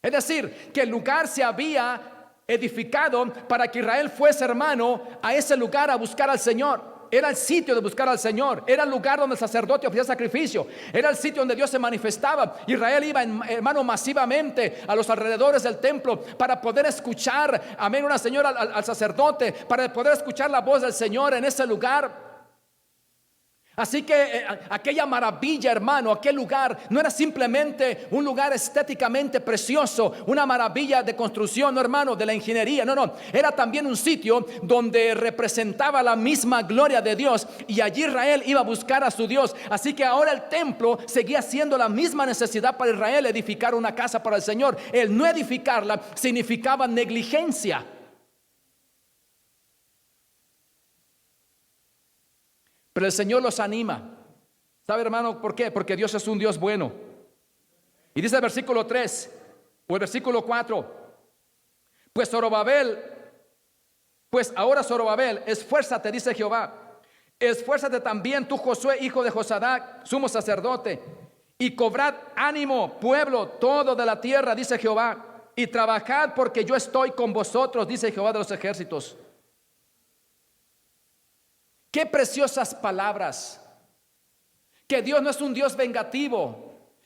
Es decir, que el lugar se había edificado para que Israel fuese, hermano, a ese lugar a buscar al Señor. Era el sitio de buscar al Señor. Era el lugar donde el sacerdote ofrecía sacrificio. Era el sitio donde Dios se manifestaba. Israel iba, hermano, masivamente a los alrededores del templo para poder escuchar, amén, una señora al sacerdote, para poder escuchar la voz del Señor en ese lugar. Así que aquella maravilla, hermano, aquel lugar no era simplemente un lugar estéticamente precioso, una maravilla de construcción, no, hermano, de la ingeniería, no, era también un sitio donde representaba la misma gloria de Dios, y allí Israel iba a buscar a su Dios. Así que ahora el templo seguía siendo la misma necesidad para Israel, edificar una casa para el Señor. El no edificarla significaba negligencia. Pero el Señor los anima. ¿Sabe, hermano, por qué? Porque Dios es un Dios bueno. Y dice el versículo 3 o el versículo 4: pues ahora Zorobabel, esfuérzate, dice Jehová, esfuérzate también tú, Josué, hijo de Josadac, sumo sacerdote, y cobrad ánimo, pueblo todo de la tierra, dice Jehová, y trabajad, porque yo estoy con vosotros, dice Jehová de los ejércitos. Qué preciosas palabras, que Dios no es un Dios vengativo,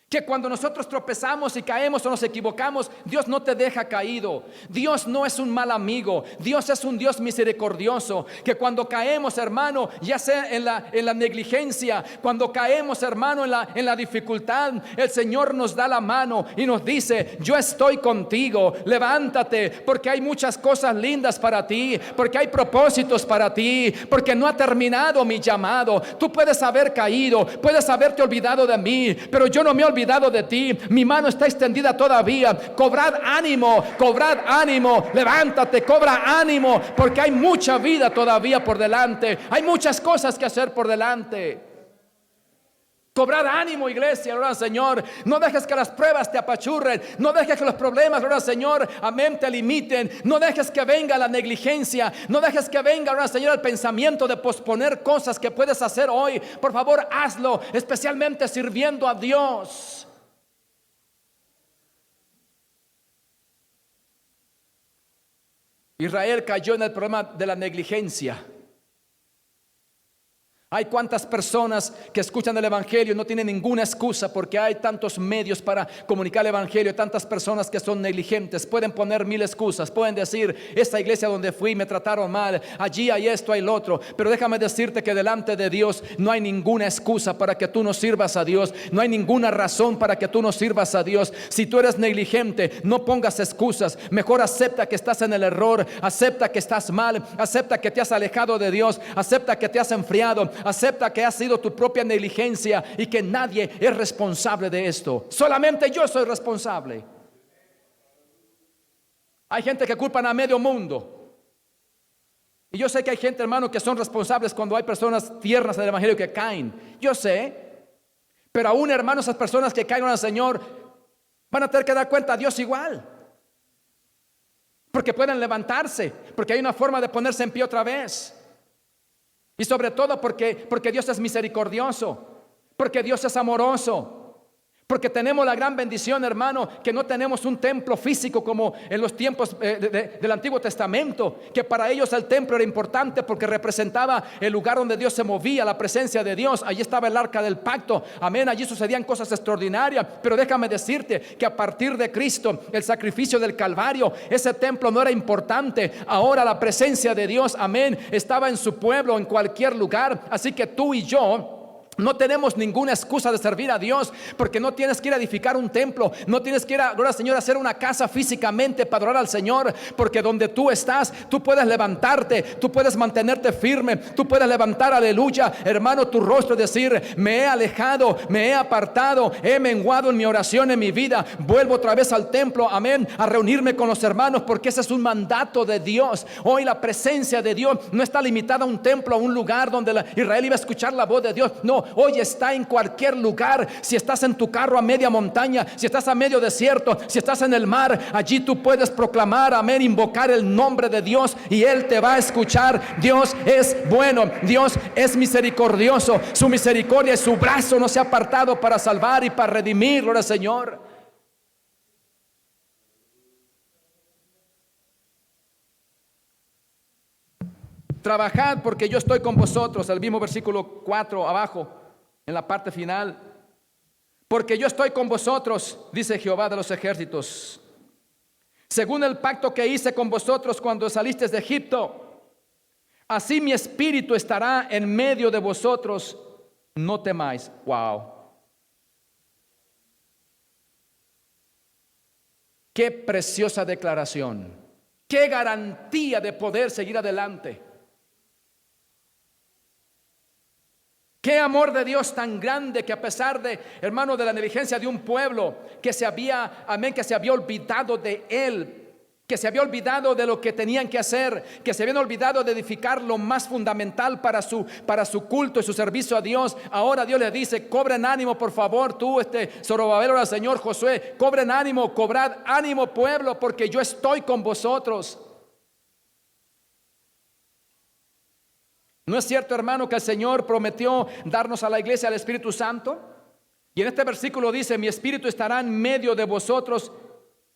que cuando nosotros tropezamos y caemos o nos equivocamos, Dios no te deja caído. Dios no es un mal amigo. Dios es un Dios misericordioso, que cuando caemos, hermano, ya sea en la negligencia, cuando caemos, hermano, en la dificultad, el Señor nos da la mano y nos dice: yo estoy contigo, levántate, porque hay muchas cosas lindas para ti, porque hay propósitos para ti, porque no ha terminado mi llamado. Tú puedes haber caído, puedes haberte olvidado de mí, pero yo no me he olvidado de ti. Mi mano está extendida todavía. Cobrad ánimo, levántate, cobra ánimo, porque hay mucha vida todavía por delante, hay muchas cosas que hacer por delante. Cobrad ánimo, iglesia, gloria al Señor. No dejes que las pruebas te apachurren, no dejes que los problemas, gloria al Señor, amén, te limiten. No dejes que venga la negligencia, no dejes que venga, gloria al Señor, el pensamiento de posponer cosas que puedes hacer hoy. Por favor, hazlo, especialmente sirviendo a Dios. Israel cayó en el problema de la negligencia. Hay cuantas personas que escuchan el evangelio y no tienen ninguna excusa, porque hay tantos medios para comunicar el evangelio, tantas personas que son negligentes. Pueden poner mil excusas, pueden decir: esta iglesia donde fui me trataron mal, allí hay esto, hay lo otro. Pero déjame decirte que delante de Dios no hay ninguna excusa para que tú no sirvas a Dios. No hay ninguna razón para que tú no sirvas a Dios. Si tú eres negligente, no pongas excusas. Mejor acepta que estás en el error, acepta que estás mal, acepta que te has alejado de Dios, acepta que te has enfriado, acepta que ha sido tu propia negligencia y que nadie es responsable de esto. Solamente yo soy responsable. Hay gente que culpan a medio mundo. Y yo sé que hay gente, hermano, que son responsables cuando hay personas tiernas en el evangelio que caen. Yo sé. Pero aún, hermano, esas personas que caen al Señor van a tener que dar cuenta a Dios igual. Porque pueden levantarse, porque hay una forma de ponerse en pie otra vez. Y sobre todo porque Dios es misericordioso, porque Dios es amoroso, porque tenemos la gran bendición, hermano, que no tenemos un templo físico como en los tiempos del Antiguo Testamento, que para ellos el templo era importante porque representaba el lugar donde Dios se movía, la presencia de Dios. Allí estaba el arca del pacto, amén, allí sucedían cosas extraordinarias. Pero déjame decirte que a partir de Cristo, el sacrificio del Calvario, ese templo no era importante. Ahora la presencia de Dios, amén, estaba en su pueblo, en cualquier lugar. Así que tú y yo no tenemos ninguna excusa de servir a Dios, porque no tienes que ir a edificar un templo, no tienes que ir a, gloria al Señor, a hacer una casa físicamente para adorar al Señor, porque donde tú estás, tú puedes levantarte, tú puedes mantenerte firme, tú puedes levantar, aleluya, hermano, tu rostro y decir: me he alejado, me he apartado, he menguado en mi oración, en mi vida, vuelvo otra vez al templo, amén, a reunirme con los hermanos, porque ese es un mandato de Dios. Hoy la presencia de Dios no está limitada a un templo, a un lugar donde Israel iba a escuchar la voz de Dios. No, hoy está en cualquier lugar. Si estás en tu carro a media montaña, si estás a medio desierto, si estás en el mar, allí tú puedes proclamar, amén, invocar el nombre de Dios y Él te va a escuchar. Dios es bueno, Dios es misericordioso, su misericordia y su brazo no se ha apartado para salvar y para redimir, gloria al Señor. Trabajad porque yo estoy con vosotros, el mismo versículo 4 abajo, en la parte final. Porque yo estoy con vosotros, dice Jehová de los ejércitos, según el pacto que hice con vosotros cuando salisteis de Egipto. Así mi espíritu estará en medio de vosotros, no temáis. Wow. Qué preciosa declaración. Qué garantía de poder seguir adelante. Qué amor de Dios tan grande, que a pesar de, hermano, de la negligencia de un pueblo que se había, amén, que se había olvidado de Él, que se había olvidado de lo que tenían que hacer, que se habían olvidado de edificar lo más fundamental para su culto y su servicio a Dios. Ahora Dios le dice: cobren ánimo, por favor, tú, Zorobabel, al Señor Josué, cobren ánimo, cobrad ánimo, pueblo, porque yo estoy con vosotros. ¿No es cierto, hermano, que el Señor prometió darnos a la iglesia al Espíritu Santo? Y en este versículo dice: mi espíritu estará en medio de vosotros,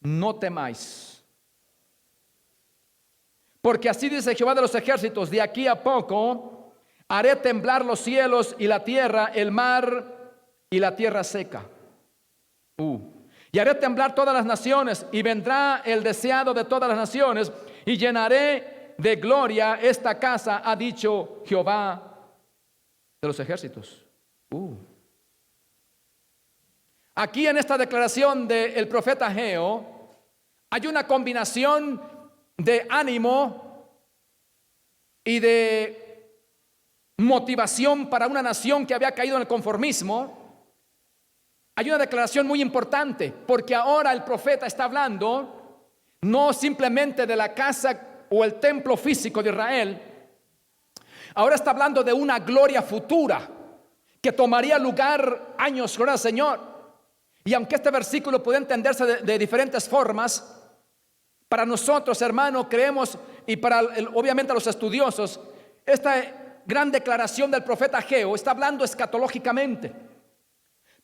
no temáis. Porque así dice Jehová de los ejércitos: de aquí a poco haré temblar los cielos y la tierra, el mar y la tierra seca. Y haré temblar todas las naciones, y vendrá el deseado de todas las naciones, y llenaré de gloria esta casa, ha dicho Jehová de los ejércitos. Aquí en esta declaración del profeta Ageo hay una combinación de ánimo y de motivación para una nación que había caído en el conformismo. Hay una declaración muy importante, porque ahora el profeta está hablando no simplemente de la casa o el templo físico de Israel. Ahora está hablando de una gloria futura que tomaría lugar años, gloria al Señor. Y aunque este versículo puede entenderse de diferentes formas, para nosotros, hermano, creemos, y para obviamente a los estudiosos, esta gran declaración del profeta Ageo está hablando escatológicamente.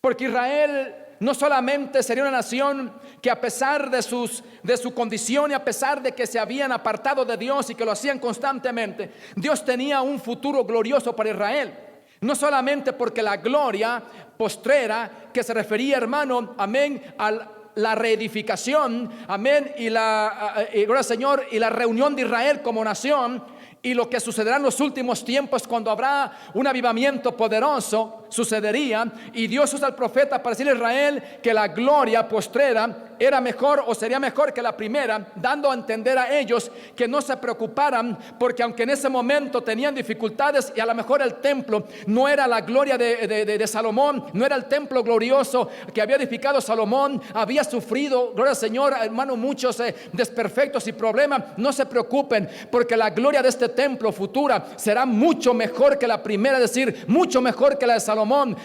Porque Israel no solamente sería una nación que, a pesar de su condición y a pesar de que se habían apartado de Dios y que lo hacían constantemente, Dios tenía un futuro glorioso para Israel. No solamente porque la gloria postrera, que se refería, hermano, amén, a la reedificación, amén, y gloria al Señor, y la reunión de Israel como nación, y lo que sucederá en los últimos tiempos cuando habrá un avivamiento poderoso, sucedería. Y Dios usa al profeta para decirle a Israel que la gloria postrera era mejor o sería mejor que la primera, dando a entender a ellos que no se preocuparan, porque aunque en ese momento tenían dificultades y a lo mejor el templo no era la gloria de Salomón, no era el templo glorioso que había edificado Salomón, había sufrido, gloria al Señor, hermano, muchos desperfectos y problemas. No se preocupen, porque la gloria de este templo futura será mucho mejor que la primera, es decir, mucho mejor que la de Salomón.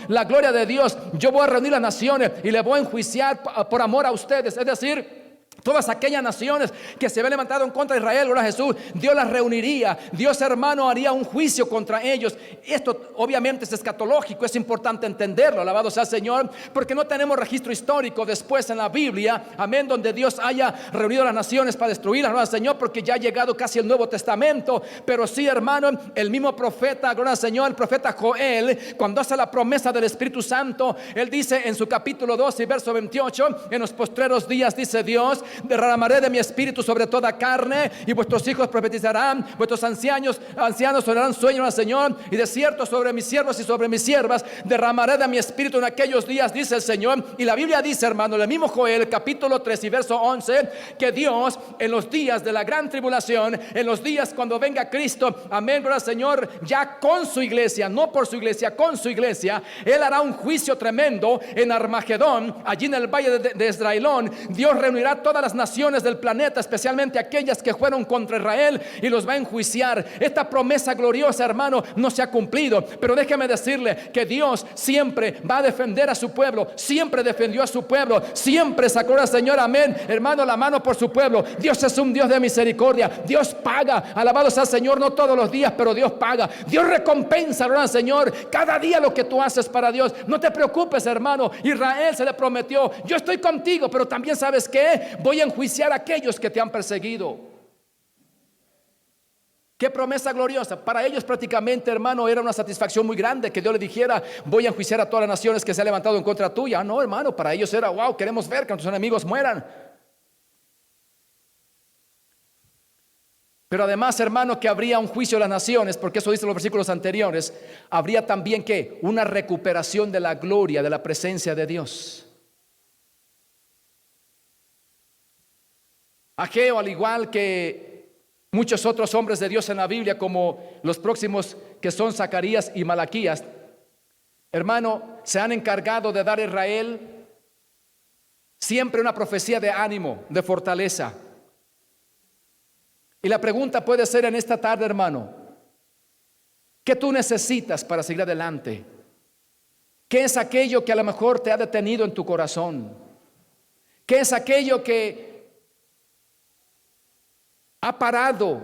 La gloria de Dios, yo voy a reunir las naciones y le voy a enjuiciar por amor a ustedes, es decir, todas aquellas naciones que se habían levantado en contra de Israel, gloria a Jesús, Dios las reuniría. Dios, hermano, haría un juicio contra ellos. Esto obviamente es escatológico, es importante entenderlo, alabado sea el Señor, porque no tenemos registro histórico después en la Biblia, amén, donde Dios haya reunido a las naciones para destruirlas, gloria al Señor, porque ya ha llegado casi el Nuevo Testamento. Pero sí, hermano, el mismo profeta, gloria al Señor, el profeta Joel, cuando hace la promesa del Espíritu Santo, él dice en su capítulo 2 y verso 28, en los postreros días, dice Dios, derramaré de mi espíritu sobre toda carne, y vuestros hijos profetizarán, vuestros ancianos orarán sueños al Señor, y de cierto sobre mis siervos y sobre mis siervas derramaré de mi espíritu en aquellos días, dice el Señor. Y la Biblia dice, hermano, el mismo Joel capítulo 3 y verso 11, que Dios en los días de la gran tribulación, en los días cuando venga Cristo, amén, gloria al Señor, ya con su iglesia, no por su iglesia, con su iglesia, Él hará un juicio tremendo en Armagedón, allí en el valle de Esdraelón. Dios reunirá todas las naciones del planeta, especialmente aquellas que fueron contra Israel, y los va a enjuiciar. Esta promesa gloriosa, hermano, no se ha cumplido, pero déjeme decirle que Dios siempre va a defender a su pueblo, siempre defendió a su pueblo, siempre sacó al Señor, amén, hermano, la mano por su pueblo. Dios es un Dios de misericordia, Dios paga, alabado sea el Señor, no todos los días, pero Dios paga, Dios recompensa, gloria al Señor, cada día lo que tú haces para Dios. No te preocupes, hermano, Israel se le prometió, yo estoy contigo, pero también, ¿sabes qué? Voy a enjuiciar a aquellos que te han perseguido. Qué promesa gloriosa. Para ellos prácticamente, hermano, era una satisfacción muy grande que Dios le dijera, voy a enjuiciar a todas las naciones que se han levantado en contra tuya. No, hermano, para ellos era, wow, queremos ver que nuestros enemigos mueran. Pero además, hermano, que habría un juicio de las naciones, porque eso dice los versículos anteriores. Habría también que una recuperación de la gloria, de la presencia de Dios. Ageo, al igual que muchos otros hombres de Dios en la Biblia, como los próximos que son Zacarías y Malaquías, hermano, se han encargado de dar a Israel siempre una profecía de ánimo, de fortaleza. Y la pregunta puede ser en esta tarde, hermano, ¿qué tú necesitas para seguir adelante? ¿Qué es aquello que a lo mejor te ha detenido en tu corazón? ¿Qué es aquello que ha parado,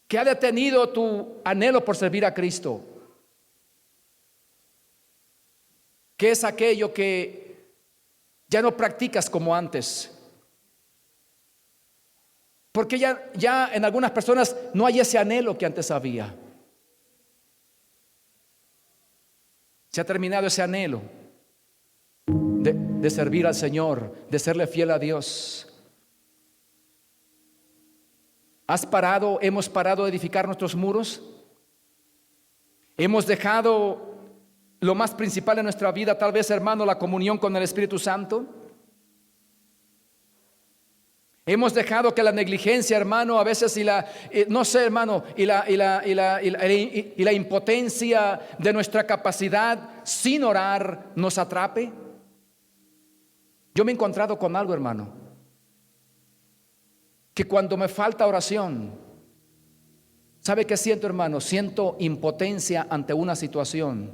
que ha detenido tu anhelo por servir a Cristo? ¿Qué es aquello que ya no practicas como antes? Porque ya en algunas personas no hay ese anhelo que antes había. Se ha terminado ese anhelo de servir al Señor, de serle fiel a Dios. Hemos parado de edificar nuestros muros. Hemos dejado lo más principal en nuestra vida, tal vez, hermano, la comunión con el Espíritu Santo. Hemos dejado que la negligencia, hermano, a veces y la impotencia de nuestra capacidad sin orar nos atrape. Yo me he encontrado con algo, hermano, que cuando me falta oración, ¿sabe qué siento, hermano? Siento impotencia ante una situación,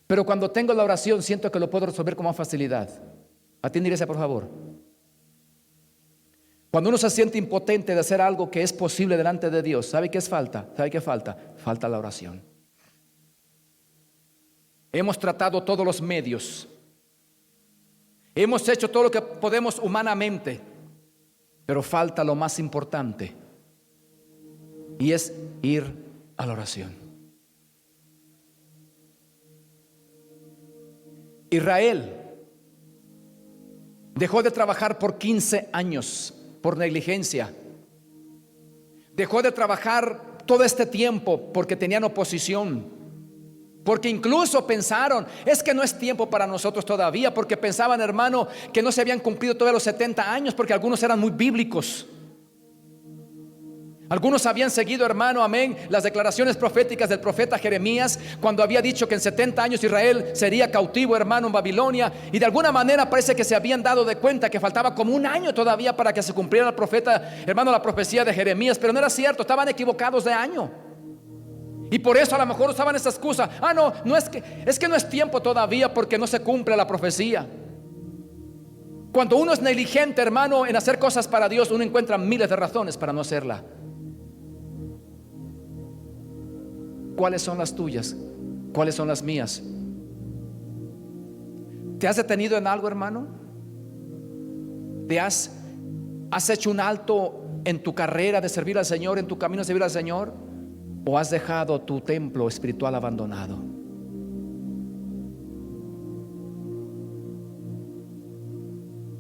pero cuando tengo la oración siento que lo puedo resolver con más facilidad. Atiende iglesia, por favor. Cuando uno se siente impotente de hacer algo que es posible delante de Dios, ¿sabe qué es falta? ¿Sabe qué falta? Falta la oración. Hemos tratado todos los medios, hemos hecho todo lo que podemos humanamente, pero falta lo más importante, y es ir a la oración. Israel dejó de trabajar por 15 años por negligencia. Dejó de trabajar todo este tiempo porque tenían oposición, porque incluso pensaron, es que no es tiempo para nosotros todavía, porque pensaban, hermano, que no se habían cumplido todavía los 70 años, porque algunos eran muy bíblicos. Algunos habían seguido, hermano, amén, las declaraciones proféticas del profeta Jeremías, cuando había dicho que en 70 años Israel sería cautivo, hermano, en Babilonia. Y de alguna manera parece que se habían dado de cuenta que faltaba como un año todavía para que se cumpliera el profeta, hermano, la profecía de Jeremías. Pero no era cierto, estaban equivocados de año. Y por eso a lo mejor usaban esa excusa. Es que no es tiempo todavía porque no se cumple la profecía. Cuando uno es negligente, hermano, en hacer cosas para Dios, uno encuentra miles de razones para no hacerla. ¿Cuáles son las tuyas? ¿Cuáles son las mías? ¿Te has detenido en algo, hermano? ¿Has hecho un alto en tu carrera de servir al Señor, en tu camino de servir al Señor? ¿O has dejado tu templo espiritual abandonado?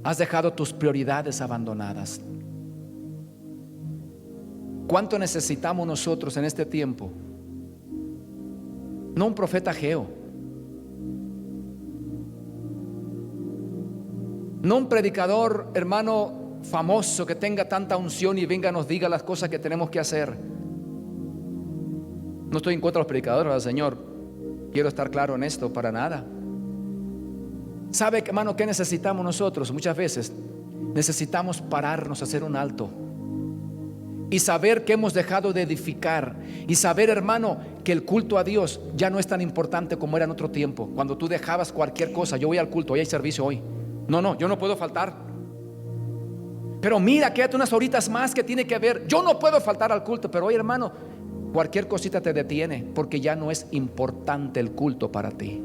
¿Has dejado tus prioridades abandonadas? ¿Cuánto necesitamos nosotros en este tiempo? No un profeta Ageo, no un predicador, hermano, famoso que tenga tanta unción y venga nos diga las cosas que tenemos que hacer. No estoy en contra de los predicadores del Señor, quiero estar claro en esto, para nada. ¿Sabe, hermano, qué necesitamos nosotros? Muchas veces necesitamos pararnos, hacer un alto y saber que hemos dejado de edificar, y saber, hermano, que el culto a Dios ya no es tan importante como era en otro tiempo, cuando tú dejabas cualquier cosa. Yo voy al culto, hoy hay servicio hoy. No, yo no puedo faltar. Pero mira, quédate unas horitas más que tiene que ver. Yo no puedo faltar al culto, pero hoy, hermano, cualquier cosita te detiene, porque ya no es importante el culto para ti.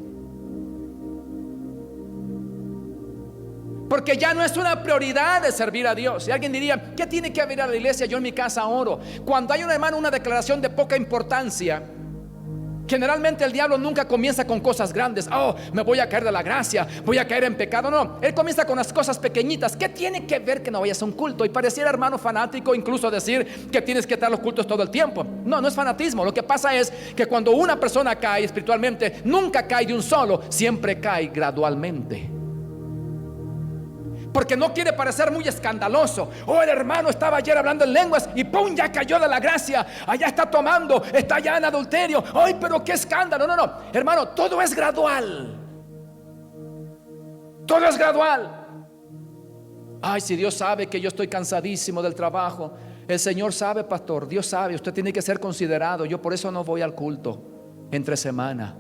Porque ya no es una prioridad de servir a Dios. Y alguien diría, ¿qué tiene que ver a la iglesia? Yo en mi casa oro. Cuando hay una declaración de poca importancia, generalmente el diablo nunca comienza con cosas grandes. Oh, me voy a caer de la gracia, voy a caer en pecado. No, él comienza con las cosas pequeñitas. ¿Qué tiene que ver que no vayas a un culto? Y pareciera, hermano, fanático incluso decir que tienes que estar a los cultos todo el tiempo. No es fanatismo. Lo que pasa es que cuando una persona cae espiritualmente, nunca cae de un solo, siempre cae gradualmente. Porque no quiere parecer muy escandaloso. Oh, el hermano estaba ayer hablando en lenguas y ¡pum! Ya cayó de la gracia. Allá está tomando, está ya en adulterio. ¡Ay, pero qué escándalo! No, hermano, todo es gradual. Todo es gradual. Ay, si Dios sabe que yo estoy cansadísimo del trabajo. El Señor sabe, pastor, Dios sabe, usted tiene que ser considerado. Yo por eso no voy al culto entre semana.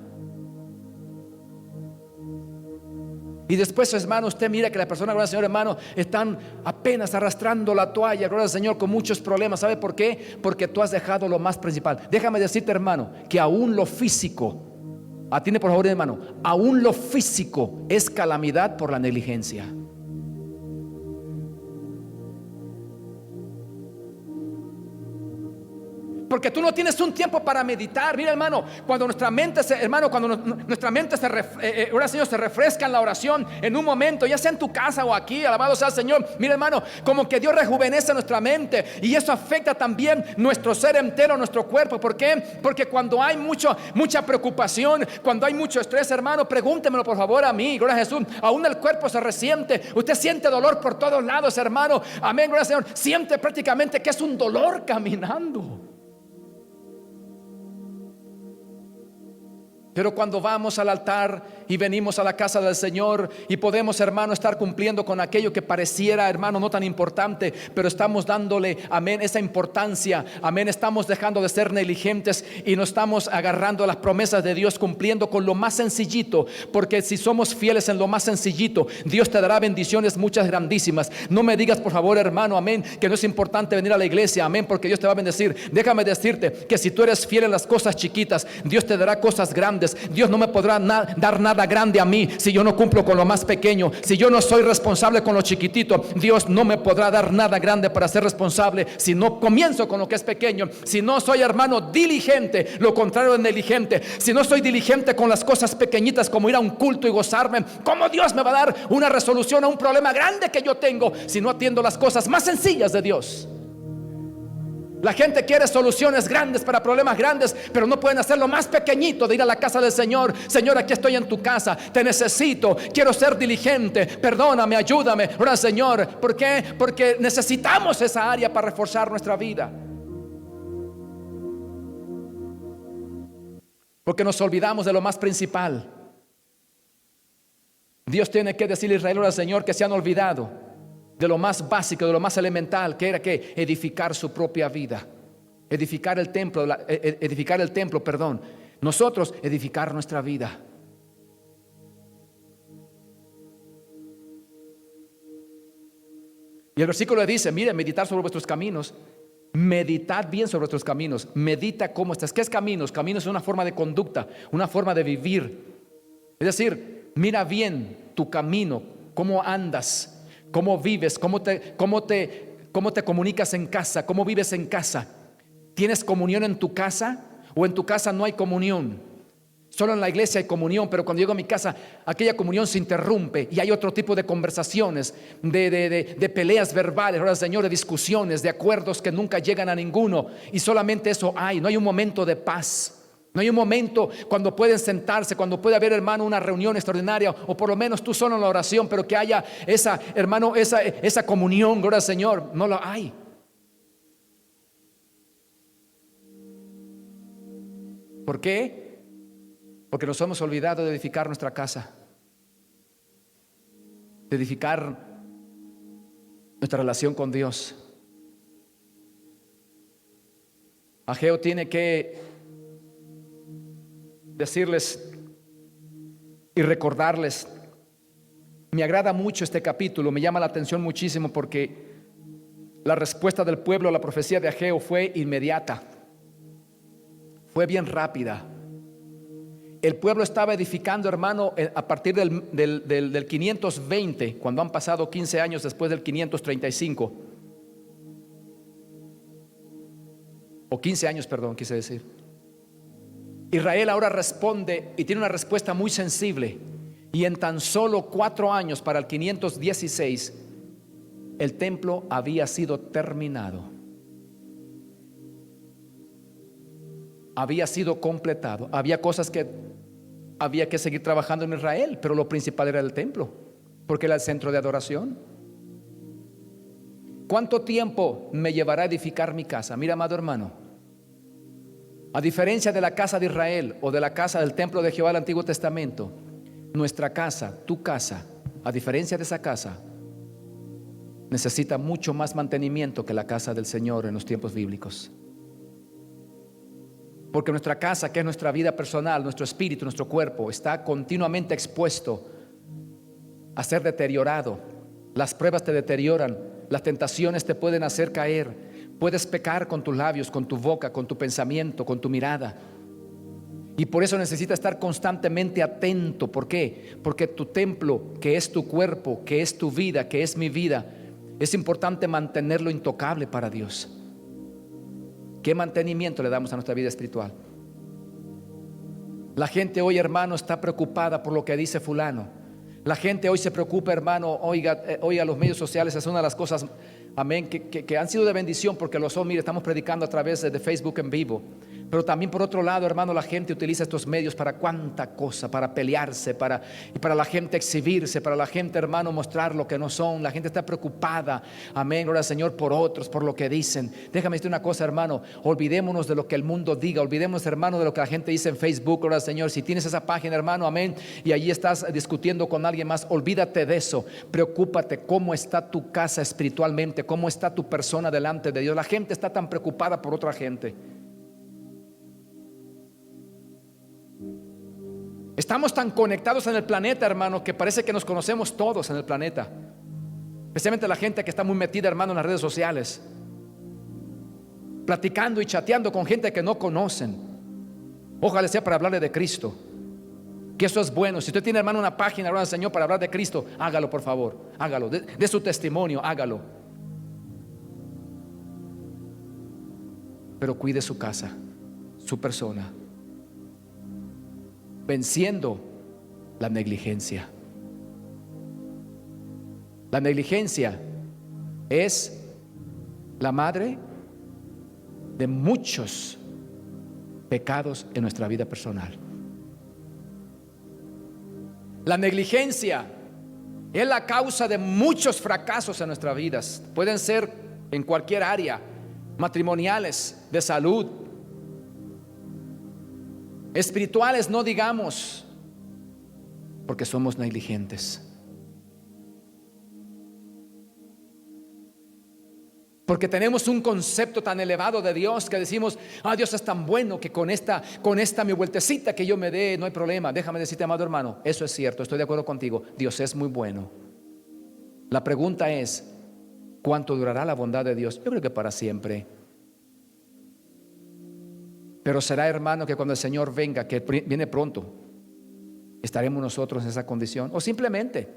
Y después, hermano, usted mira que la persona, gloria al Señor, hermano, están apenas arrastrando la toalla, gloria al Señor, con muchos problemas. ¿Sabe por qué? Porque tú has dejado lo más principal. Déjame decirte, hermano, que aún lo físico, atiende por favor, hermano, aún lo físico es calamidad por la negligencia. porque tú no tienes un tiempo para meditar. Mira, hermano, cuando nuestra mente se, hermano, cuando nuestra mente ahora, Señor, se refresca en la oración en un momento, ya sea en tu casa o aquí, alabado sea el Señor. Mira, hermano, como que Dios rejuvenece nuestra mente, y eso afecta también nuestro ser entero, nuestro cuerpo. ¿Por qué? Porque cuando hay mucha preocupación, cuando hay mucho estrés, hermano, pregúntemelo por favor a mí, gloria a Jesús, aún el cuerpo se resiente. Usted siente dolor por todos lados, hermano, amén, gloria al Señor. Siente prácticamente que es un dolor caminando. Pero cuando vamos al altar y venimos a la casa del Señor y podemos, hermano, estar cumpliendo con aquello que pareciera, hermano, no tan importante, pero estamos dándole, amén, esa importancia, amén, estamos dejando de ser negligentes y nos estamos agarrando a las promesas de Dios, cumpliendo con lo más sencillito, porque si somos fieles en lo más sencillito, Dios te dará bendiciones muchas grandísimas. No me digas por favor, hermano, amén, que no es importante venir a la iglesia, amén, porque Dios te va a bendecir. Déjame decirte que si tú eres fiel en las cosas chiquitas, Dios te dará cosas grandes. Dios no me podrá dar nada grande a mí si yo no cumplo con lo más pequeño. Si yo no soy responsable con lo chiquitito, Dios no me podrá dar nada grande para ser responsable si no comienzo con lo que es pequeño. Si no soy, hermano, diligente, lo contrario de negligente, si no soy diligente con las cosas pequeñitas como ir a un culto y gozarme, ¿cómo Dios me va a dar una resolución a un problema grande que yo tengo si no atiendo las cosas más sencillas de Dios? La gente quiere soluciones grandes para problemas grandes, pero no pueden hacer lo más pequeñito de ir a la casa del Señor. Señor, aquí estoy en tu casa, te necesito, quiero ser diligente, perdóname, ayúdame. Ahora, Señor, ¿por qué? Porque necesitamos esa área para reforzar nuestra vida. Porque nos olvidamos de lo más principal. Dios tiene que decirle a Israel, ahora, Señor, que se han olvidado de lo más básico, de lo más elemental, que era que edificar su propia vida, edificar el templo, perdón. Nosotros edificar nuestra vida. Y el versículo dice, mire, meditar sobre vuestros caminos. Meditad bien sobre vuestros caminos. Medita cómo estás. ¿Qué es caminos? Caminos es una forma de conducta, una forma de vivir. Es decir, mira bien tu camino, cómo andas, cómo vives, cómo te comunicas en casa, cómo vives en casa. ¿Tienes comunión en tu casa o en tu casa no hay comunión? Solo en la iglesia hay comunión, pero cuando llego a mi casa aquella comunión se interrumpe y hay otro tipo de conversaciones, de peleas verbales, ahora, Señor, de discusiones, de acuerdos que nunca llegan a ninguno, y solamente eso hay. No hay un momento de paz. No hay un momento cuando pueden sentarse, cuando puede haber, hermano, una reunión extraordinaria, o por lo menos tú solo en la oración, pero que haya esa, hermano, esa comunión, gloria al Señor. No lo hay. ¿Por qué? Porque nos hemos olvidado de edificar nuestra casa, de edificar nuestra relación con Dios. Ageo tiene que decirles y recordarles. Me agrada mucho este capítulo, me llama la atención muchísimo porque la respuesta del pueblo a la profecía de Ageo fue inmediata, fue bien rápida. El pueblo estaba edificando, hermano, a partir del 520, cuando han pasado 15 años después del 535, o 15 años, perdón, quise decir. Israel ahora responde y tiene una respuesta muy sensible, y en tan solo 4 años, para el 516, el templo había sido terminado, había sido completado. Había cosas que había que seguir trabajando en Israel, pero lo principal era el templo, porque era el centro de adoración. ¿Cuánto tiempo me llevará a edificar mi casa? Mira, amado hermano, a diferencia de la casa de Israel o de la casa del templo de Jehová del Antiguo Testamento, nuestra casa, tu casa, a diferencia de esa casa, necesita mucho más mantenimiento que la casa del Señor en los tiempos bíblicos. Porque nuestra casa, que es nuestra vida personal, nuestro espíritu, nuestro cuerpo, está continuamente expuesto a ser deteriorado. Las pruebas te deterioran, las tentaciones te pueden hacer caer. Puedes pecar con tus labios, con tu boca, con tu pensamiento, con tu mirada. Y por eso necesitas estar constantemente atento. ¿Por qué? Porque tu templo, que es tu cuerpo, que es tu vida, que es mi vida, es importante mantenerlo intocable para Dios. ¿Qué mantenimiento le damos a nuestra vida espiritual? La gente hoy, hermano, está preocupada por lo que dice fulano. La gente hoy se preocupa, hermano. Oiga, los medios sociales es una de las cosas, amén, que han sido de bendición, porque lo son. Mire, estamos predicando a través de Facebook en vivo. Pero también por otro lado, hermano, la gente utiliza estos medios para cuánta cosa, para pelearse, y para la gente exhibirse, para la gente, hermano, mostrar lo que no son. La gente está preocupada, amén, gloria al Señor, por otros, por lo que dicen. Déjame decirte una cosa, hermano, olvidémonos de lo que el mundo diga, olvidémonos, hermano, de lo que la gente dice en Facebook, gloria al Señor. Si tienes esa página, hermano, amén, y allí estás discutiendo con alguien más, olvídate de eso. Preocúpate cómo está tu casa espiritualmente, cómo está tu persona delante de Dios. La gente está tan preocupada por otra gente. Estamos tan conectados en el planeta, hermano, que parece que nos conocemos todos en el planeta. Especialmente la gente que está muy metida, hermano, en las redes sociales, platicando y chateando con gente que no conocen. Ojalá sea para hablarle de Cristo, que eso es bueno. Si usted tiene, hermano, una página, hermano, Señor, para hablar de Cristo, hágalo, por favor, hágalo, de su testimonio, hágalo. Pero cuide su casa, su persona, venciendo la negligencia. La negligencia es la madre de muchos pecados en nuestra vida personal. La negligencia es la causa de muchos fracasos en nuestras vidas. Pueden ser en cualquier área, matrimoniales, de salud, espirituales, no digamos, porque somos negligentes. Porque tenemos un concepto tan elevado de Dios que decimos: Dios es tan bueno que con esta mi vueltecita que yo me dé, no hay problema. Déjame decirte, amado hermano, eso es cierto, estoy de acuerdo contigo. Dios es muy bueno. La pregunta es: ¿cuánto durará la bondad de Dios? Yo creo que para siempre. Pero será, hermano, que cuando el Señor venga, que viene pronto, ¿estaremos nosotros en esa condición? ¿O simplemente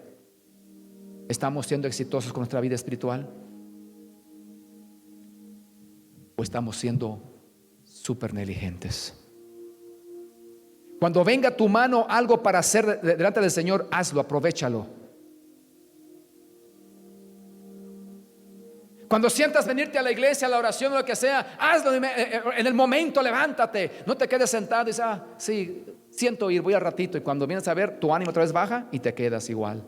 estamos siendo exitosos con nuestra vida espiritual? ¿O estamos siendo súper negligentes? Cuando venga a tu mano algo para hacer delante del Señor, hazlo, aprovéchalo. Cuando sientas venirte a la iglesia, a la oración o lo que sea, hazlo en el momento, levántate. No te quedes sentado y dices: sí, siento ir, voy al ratito. Y cuando vienes a ver, tu ánimo otra vez baja y te quedas igual.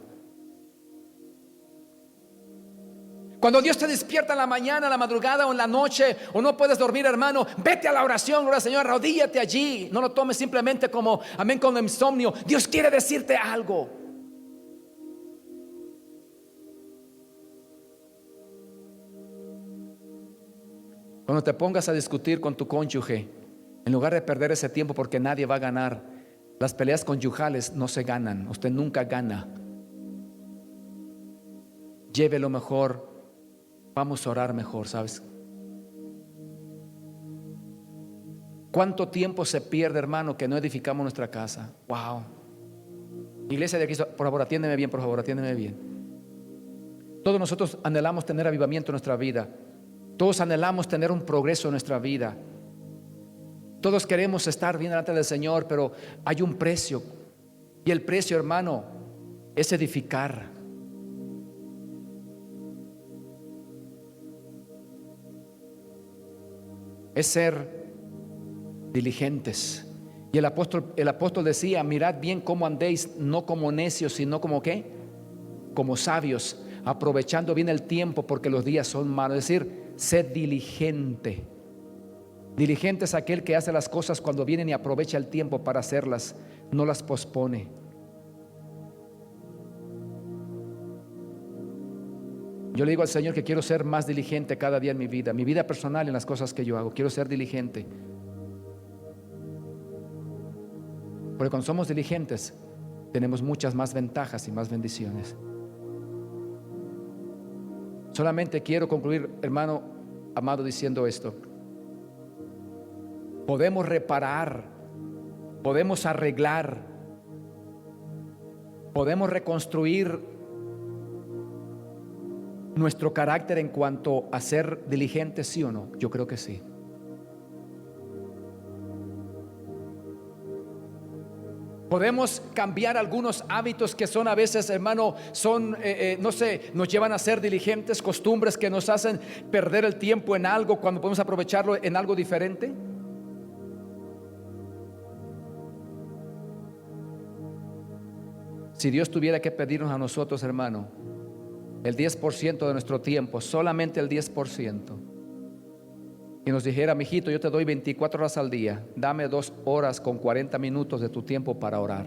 Cuando Dios te despierta en la mañana, en la madrugada o en la noche, o no puedes dormir, hermano, vete a la oración, gloria al Señor, arrodíllate allí. No lo tomes simplemente como, amén, con insomnio. Dios quiere decirte algo. Cuando te pongas a discutir con tu cónyuge, en lugar de perder ese tiempo, porque nadie va a ganar, las peleas conyugales no se ganan, usted nunca gana. Llévelo mejor, vamos a orar mejor, ¿sabes? ¿Cuánto tiempo se pierde, hermano, que no edificamos nuestra casa? Wow. Iglesia de Cristo, por favor, atiéndeme bien, por favor, atiéndeme bien. Todos nosotros anhelamos tener avivamiento en nuestra vida. Todos anhelamos tener un progreso en nuestra vida. Todos queremos estar bien delante del Señor, pero hay un precio. Y el precio, hermano, es edificar. Es ser diligentes. Y el apóstol decía: mirad bien cómo andéis, no como necios, sino como ¿qué? Como sabios, aprovechando bien el tiempo, porque los días son malos. Es decir, sed diligente. Diligente es aquel que hace las cosas cuando vienen y aprovecha el tiempo para hacerlas, no las pospone. Yo le digo al Señor que quiero ser más diligente cada día en mi vida personal, en las cosas que yo hago. Quiero ser diligente. Porque cuando somos diligentes, tenemos muchas más ventajas y más bendiciones. Solamente quiero concluir, hermano amado, diciendo esto: podemos reparar, podemos arreglar, podemos reconstruir nuestro carácter en cuanto a ser diligentes, ¿sí o no? Yo creo que sí. Podemos cambiar algunos hábitos que son a veces, hermano, son, no sé, nos llevan a ser diligentes, costumbres que nos hacen perder el tiempo en algo cuando podemos aprovecharlo en algo diferente. Si Dios tuviera que pedirnos a nosotros, hermano, el 10% de nuestro tiempo, solamente el 10%, y nos dijera: mijito, yo te doy 24 horas al día, dame 2 horas con 40 minutos de tu tiempo para orar.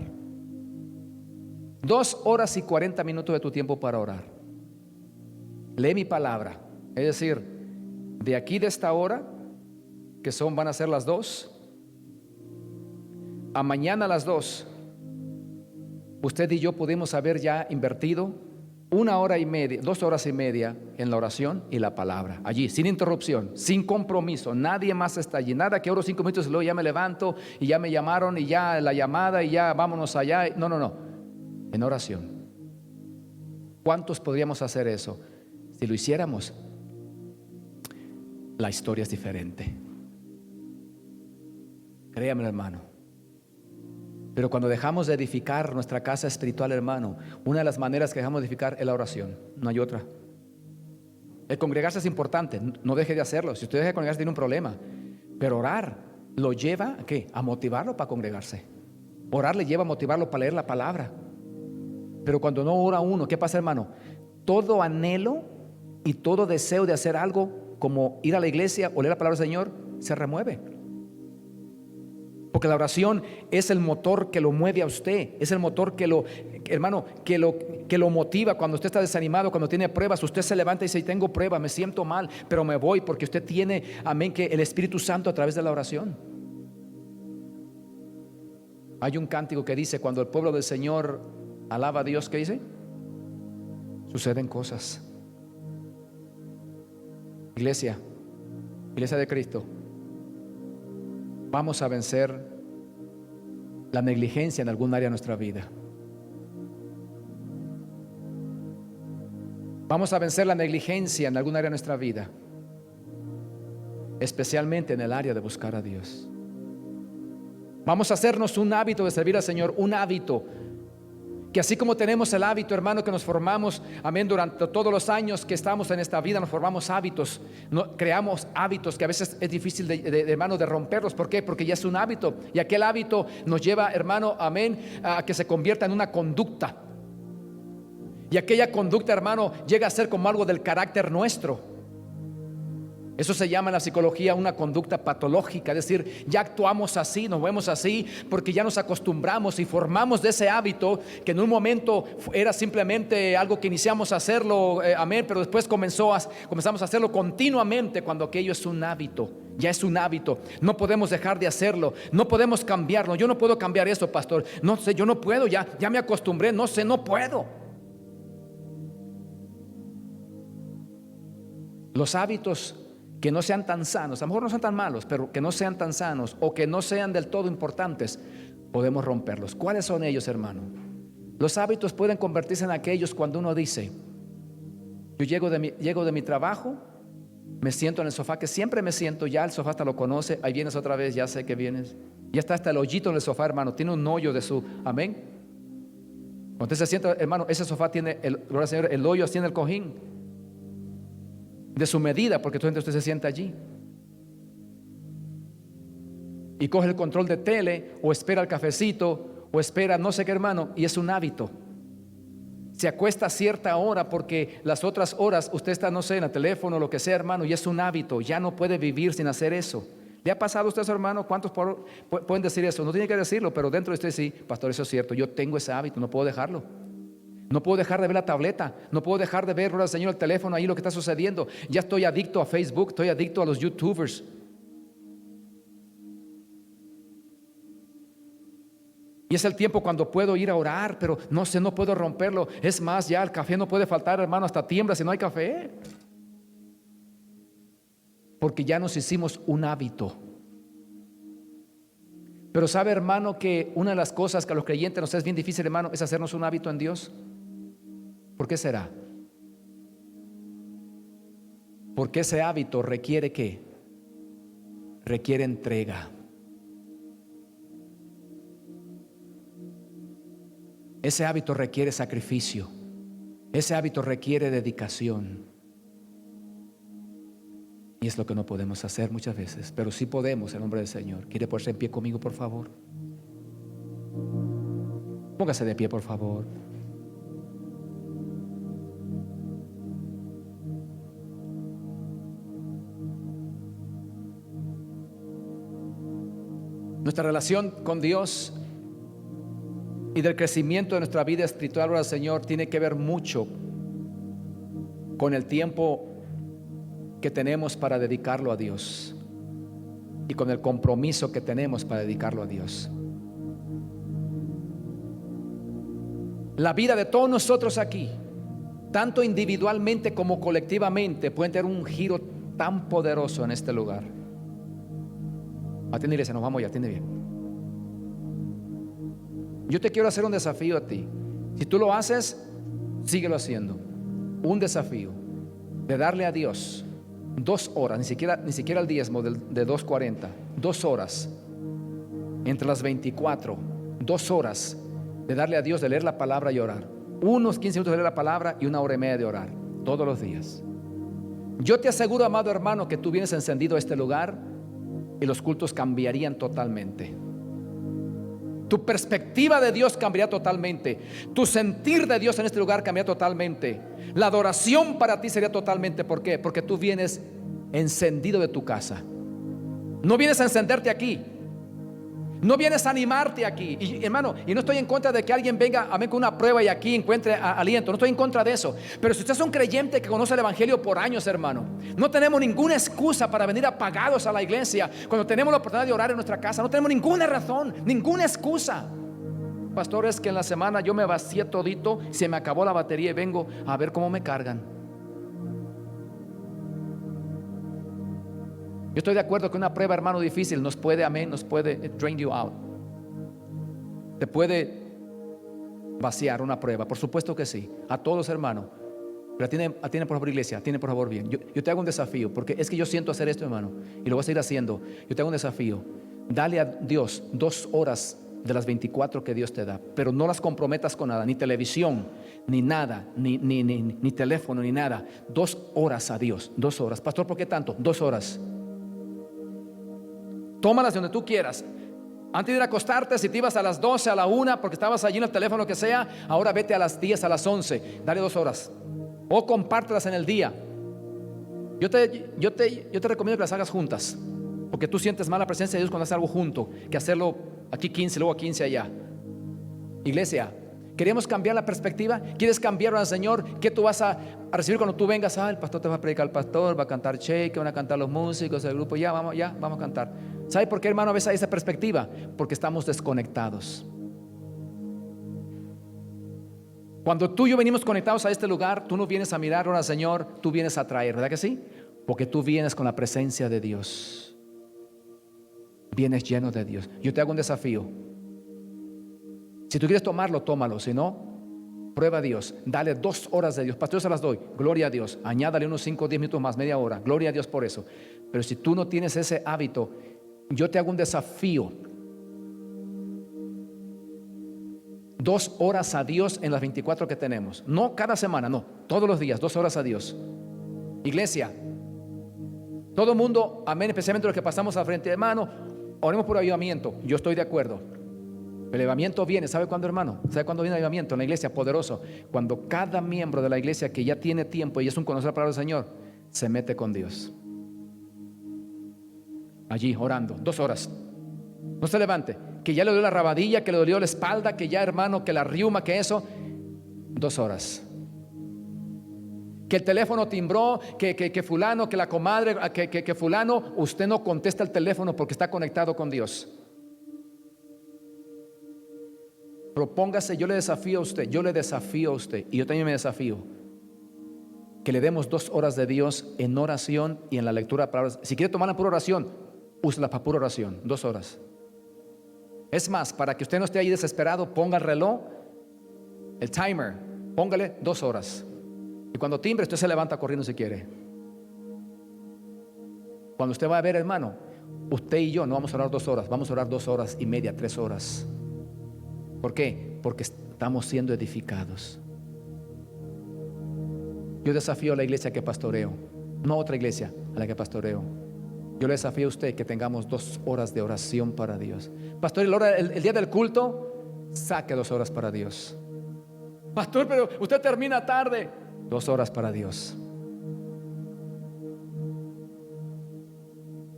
2 horas y 40 minutos de tu tiempo para orar. Lee mi palabra. Es decir, de aquí de esta hora, que van a ser las 2, a mañana a las 2, usted y yo pudimos haber ya invertido 1 hora y media, 2 horas y media en la oración y la palabra, allí, sin interrupción, sin compromiso. Nadie más está allí. Nada que oro 5 minutos y luego ya me levanto y ya me llamaron y ya la llamada y ya vámonos allá. No. En oración. ¿Cuántos podríamos hacer eso? Si lo hiciéramos, la historia es diferente. Créame, hermano. Pero cuando dejamos de edificar nuestra casa espiritual, hermano, una de las maneras que dejamos de edificar es la oración. No hay otra. El congregarse es importante, no deje de hacerlo. Si usted deja de congregarse, tiene un problema. Pero orar lo lleva ¿a qué? A motivarlo para congregarse. Orar le lleva a motivarlo para leer la palabra. Pero cuando no ora uno, ¿qué pasa, hermano? Todo anhelo y todo deseo de hacer algo, como ir a la iglesia o leer la palabra del Señor, se remueve. Porque la oración es el motor que lo mueve a usted. Es el motor que lo, hermano, que lo motiva. Cuando usted está desanimado, cuando tiene pruebas, usted se levanta y dice: tengo prueba, me siento mal, pero me voy, porque usted tiene, amén, que el Espíritu Santo a través de la oración. Hay un cántico que dice: cuando el pueblo del Señor alaba a Dios, ¿qué dice? Suceden cosas. Iglesia de Cristo, vamos a vencer la negligencia en algún área de nuestra vida. Vamos a vencer la negligencia en algún área de nuestra vida, especialmente en el área de buscar a Dios. Vamos a hacernos un hábito de servir al Señor, un hábito. Que así como tenemos el hábito, hermano, que nos formamos, amén, durante todos los años que estamos en esta vida, nos formamos hábitos, creamos hábitos que a veces es difícil hermano, de romperlos. ¿Por qué? Porque ya es un hábito, y aquel hábito nos lleva, hermano, amén, a que se convierta en una conducta, y aquella conducta, hermano, llega a ser como algo del carácter nuestro. Eso se llama en la psicología una conducta patológica, es decir, ya actuamos así, nos vemos así, porque ya nos acostumbramos y formamos de ese hábito que en un momento era simplemente algo que iniciamos a hacerlo, amén, pero después comenzamos a hacerlo continuamente cuando aquello es un hábito, ya es un hábito. No podemos dejar de hacerlo, no podemos cambiarlo. Yo no puedo cambiar eso, pastor, no sé, yo no puedo, ya me acostumbré, no sé, no puedo. Los hábitos que no sean tan sanos, a lo mejor no son tan malos, pero que no sean tan sanos o que no sean del todo importantes, podemos romperlos. ¿Cuáles son ellos, hermano? Los hábitos pueden convertirse en aquellos cuando uno dice: yo llego de mi trabajo, me siento en el sofá, que siempre me siento, ya el sofá hasta lo conoce, ahí vienes otra vez, ya sé que vienes, ya está hasta el hoyito en el sofá, hermano, tiene un hoyo de su, amén. Cuando usted se sienta, hermano, ese sofá tiene, gloria al Señor, el hoyo así en el cojín de su medida, porque usted se sienta allí y coge el control de tele, o espera el cafecito, o espera no sé qué, hermano, y es un hábito. Se acuesta a cierta hora porque las otras horas usted está, no sé, en el teléfono, lo que sea, hermano, y es un hábito. Ya no puede vivir sin hacer eso. ¿Le ha pasado a usted eso, hermano? ¿Cuántos pueden decir eso? No tiene que decirlo, pero dentro de usted sí: pastor, eso es cierto, yo tengo ese hábito, no puedo dejarlo. No puedo dejar de ver la tableta, no puedo dejar de ver, Señor, el teléfono, ahí lo que está sucediendo. Ya estoy adicto a Facebook, estoy adicto a los YouTubers. Y es el tiempo cuando puedo ir a orar, pero no sé, no puedo romperlo. Es más, ya el café no puede faltar, hermano, hasta tiembla si no hay café. Porque ya nos hicimos un hábito. Pero sabe, hermano, que una de las cosas que a los creyentes nos es bien difícil, hermano, es hacernos un hábito en Dios. ¿Por qué será? Porque ese hábito requiere ¿qué? Requiere entrega. Ese hábito requiere sacrificio. Ese hábito requiere dedicación. Y es lo que no podemos hacer muchas veces, pero sí podemos en nombre del Señor. ¿Quiere ponerse en pie conmigo, por favor? Póngase de pie, por favor. Nuestra relación con Dios y del crecimiento de nuestra vida espiritual, ahora Señor, tiene que ver mucho con el tiempo que tenemos para dedicarlo a Dios y con el compromiso que tenemos para dedicarlo a Dios. La vida de todos nosotros aquí, tanto individualmente como colectivamente, puede tener un giro tan poderoso en este lugar. Atiende, iglesia, nos vamos ya, atiende bien. Yo te quiero hacer un desafío a ti. Si tú lo haces, síguelo haciendo. Un desafío de darle a Dios 2 horas, ni siquiera el diezmo de 2:40, 2 horas entre las 24, 2 horas de darle a Dios, de leer la palabra y orar. Unos 15 minutos de leer la palabra y 1 hora y media de orar todos los días. Yo te aseguro, amado hermano, que tú vienes encendido a este lugar y los cultos cambiarían totalmente. Tu perspectiva de Dios cambiaría totalmente. Tu sentir de Dios en este lugar cambiaría totalmente. La adoración para ti sería totalmente. ¿Por qué? Porque tú vienes encendido de tu casa. No vienes a encenderte aquí. No vienes a animarte aquí. Y hermano, y no estoy en contra de que alguien venga a mí con una prueba y aquí encuentre aliento. No estoy en contra de eso. Pero si usted es un creyente que conoce el evangelio por años, hermano, no tenemos ninguna excusa para venir apagados a la iglesia cuando tenemos la oportunidad de orar en nuestra casa. No tenemos ninguna razón, ninguna excusa. Pastor, es que en la semana yo me vacié todito, se me acabó la batería y vengo a ver cómo me cargan. Yo estoy de acuerdo que una prueba, hermano, difícil nos puede drain you out. Te puede vaciar una prueba, por supuesto que sí. A todos, hermano. Pero atiende por favor, iglesia, atiende por favor bien. Yo te hago un desafío, porque es que yo siento hacer esto, hermano, y lo voy a seguir haciendo. Yo te hago un desafío. Dale a Dios 2 horas de las 24 que Dios te da, pero no las comprometas con nada, ni televisión, ni nada, ni teléfono, ni nada. 2 horas a Dios, 2 horas. Pastor, ¿por qué tanto? 2 horas. Tómalas de donde tú quieras. Antes de ir a acostarte, si te ibas a las 12, a la 1, porque estabas allí en el teléfono, que sea, ahora vete a las 10, a las 11. Dale 2 horas. O compártelas en el día. Yo te recomiendo que las hagas juntas, porque tú sientes más la presencia de Dios cuando haces algo junto, que hacerlo aquí 15, luego a 15 allá. Iglesia, queremos cambiar la perspectiva. ¿Quieres cambiar al Señor? ¿Qué tú vas a recibir cuando tú vengas? El pastor te va a predicar, el pastor va a cantar Shake, van a cantar los músicos, el grupo, ya vamos a cantar. ¿Sabe por qué, hermano, a veces hay esa perspectiva? Porque estamos desconectados. Cuando tú y yo venimos conectados a este lugar, tú no vienes a mirar al Señor, tú vienes a traer, ¿verdad que sí? Porque tú vienes con la presencia de Dios. Vienes lleno de Dios. Yo te hago un desafío. Si tú quieres tomarlo, tómalo. Si no, prueba a Dios. Dale 2 horas de Dios. Pastor, yo se las doy. Gloria a Dios. Añádale unos 5 o 10 minutos más, media hora. Gloria a Dios por eso. Pero si tú no tienes ese hábito, yo te hago un desafío. 2 horas a Dios en las 24 que tenemos. No cada semana, no. Todos los días, 2 horas a Dios. Iglesia, todo mundo, amén, especialmente los que pasamos al frente, hermano, oremos por avivamiento. Yo estoy de acuerdo. El avivamiento viene, ¿sabe cuándo, hermano? ¿Sabe cuándo viene el avivamiento en la iglesia? Poderoso. Cuando cada miembro de la iglesia que ya tiene tiempo y es un conocedor de la palabra del Señor, se mete con Dios. Allí orando, 2 horas. No se levante, que ya le dolió la rabadilla, que le dolió la espalda, que ya, hermano, que la riuma, que eso. 2 horas. Que el teléfono timbró, que fulano, que la comadre, que fulano. Usted no contesta el teléfono porque está conectado con Dios. Propóngase, yo le desafío a usted, y yo también me desafío, que le demos 2 horas de Dios en oración y en la lectura de palabras. Si quiere tomar la pura oración, úsela para pura oración, 2 horas. Es más, para que usted no esté ahí desesperado, ponga el reloj, el timer, póngale 2 horas. Y cuando timbre, usted se levanta corriendo si quiere. Cuando usted va a ver, hermano, usted y yo no vamos a orar 2 horas, vamos a orar 2 horas y media, 3 horas. ¿Por qué? Porque estamos siendo edificados. Yo desafío a la iglesia que pastoreo, no a otra iglesia a la que pastoreo. Yo le desafío a usted que tengamos 2 horas de oración para Dios. Pastor, el día del culto, saque 2 horas para Dios. Pastor, pero usted termina tarde. 2 horas para Dios.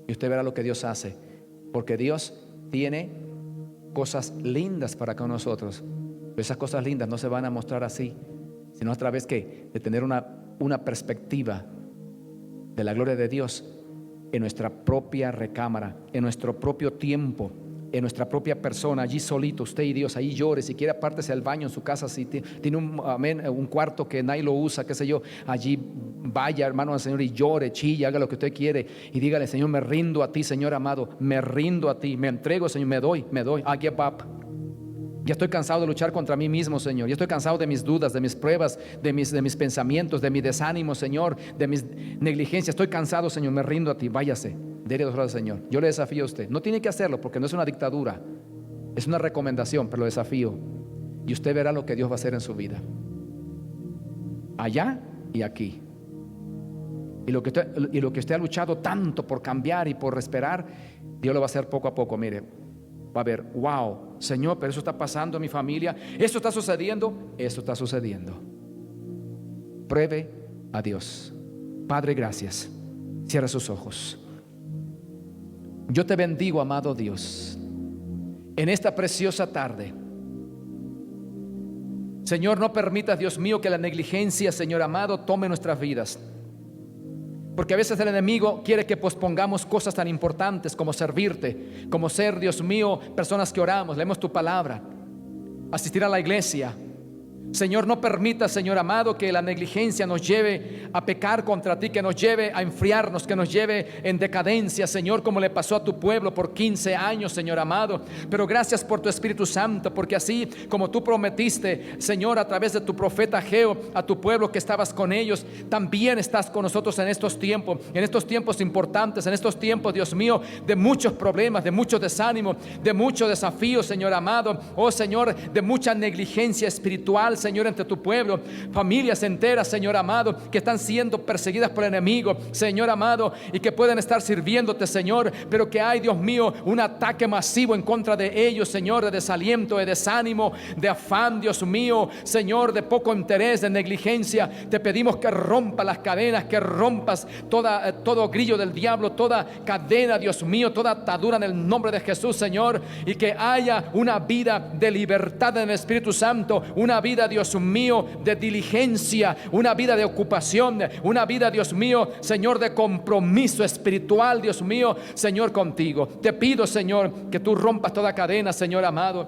Y usted verá lo que Dios hace, porque Dios tiene cosas lindas para con nosotros. Pero esas cosas lindas no se van a mostrar así, sino a través de tener una perspectiva de la gloria de Dios en nuestra propia recámara, en nuestro propio tiempo, en nuestra propia persona, allí solito, usted y Dios, ahí llore. Si quiere, apártese al baño en su casa, si tiene un cuarto que nadie lo usa, qué sé yo, allí vaya, hermano, al Señor, y llore, chille, haga lo que usted quiere y dígale: Señor, me rindo a ti, Señor amado, me rindo a ti, me entrego, Señor, me doy, I give up. Ya estoy cansado de luchar contra mí mismo, Señor. Ya estoy cansado de mis dudas, de mis pruebas, de mis pensamientos, de mi desánimo, Señor, de mis negligencias. Estoy cansado, Señor, me rindo a ti. Váyase, dele 2 horas al Señor. Yo le desafío a usted. No tiene que hacerlo porque no es una dictadura, es una recomendación, pero lo desafío. Y usted verá lo que Dios va a hacer en su vida, allá y aquí. Y lo que usted ha luchado tanto por cambiar y por esperar, Dios lo va a hacer poco a poco. Mire, va a ver: wow, Señor, pero eso está pasando en mi familia, esto está sucediendo, esto está sucediendo. Pruebe a Dios. Padre, gracias. Cierra sus ojos. Yo te bendigo, amado Dios, en esta preciosa tarde. Señor, no permitas, Dios mío, que la negligencia, Señor amado, tome nuestras vidas. Porque a veces el enemigo quiere que pospongamos cosas tan importantes como servirte, como ser, Dios mío, personas que oramos, leemos tu palabra, asistir a la iglesia. Señor, no permita, Señor amado, que la negligencia nos lleve a pecar contra ti, que nos lleve a enfriarnos, que nos lleve en decadencia, Señor, como le pasó a tu pueblo por 15 años, Señor amado. Pero gracias por tu Espíritu Santo, porque así como tú prometiste, Señor, a través de tu profeta Ageo, a tu pueblo que estabas con ellos, también estás con nosotros en estos tiempos importantes, en estos tiempos, Dios mío, de muchos problemas, de mucho desánimo, de mucho desafío, Señor amado. Oh Señor, de mucha negligencia espiritual, Señor, entre tu pueblo, familias enteras, Señor amado, que están siendo perseguidas por el enemigo, Señor amado, y que pueden estar sirviéndote, Señor, pero que hay, Dios mío, un ataque masivo en contra de ellos, Señor, de desaliento, de desánimo, de afán, Dios mío, Señor, de poco interés, de negligencia. Te pedimos que rompas las cadenas, que rompas todo grillo del diablo, toda cadena, Dios mío, toda atadura, en el nombre de Jesús, Señor, y que haya una vida de libertad en el Espíritu Santo, una vida, Dios mío, de diligencia, una vida de ocupación, una vida, Dios mío, Señor, de compromiso espiritual, Dios mío, Señor, contigo. Te pido, Señor, que tú rompas toda cadena, Señor amado,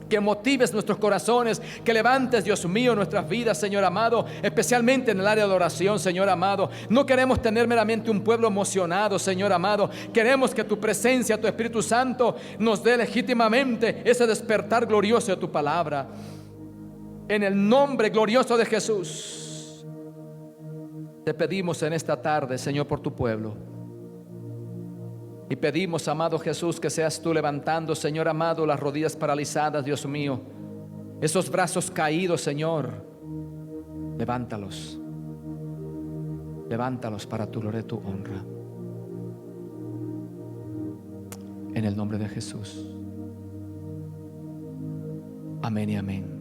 que motives nuestros corazones, que levantes, Dios mío, nuestras vidas, Señor amado, especialmente en el área de oración, Señor amado. No queremos tener meramente un pueblo emocionado, Señor amado. Queremos que tu presencia, tu Espíritu Santo, nos dé legítimamente ese despertar glorioso de tu palabra. En el nombre glorioso de Jesús, te pedimos en esta tarde, Señor, por tu pueblo. Y pedimos, amado Jesús, que seas tú levantando, Señor amado, las rodillas paralizadas, Dios mío, esos brazos caídos, Señor. Levántalos para tu gloria y tu honra. En el nombre de Jesús. Amén y amén.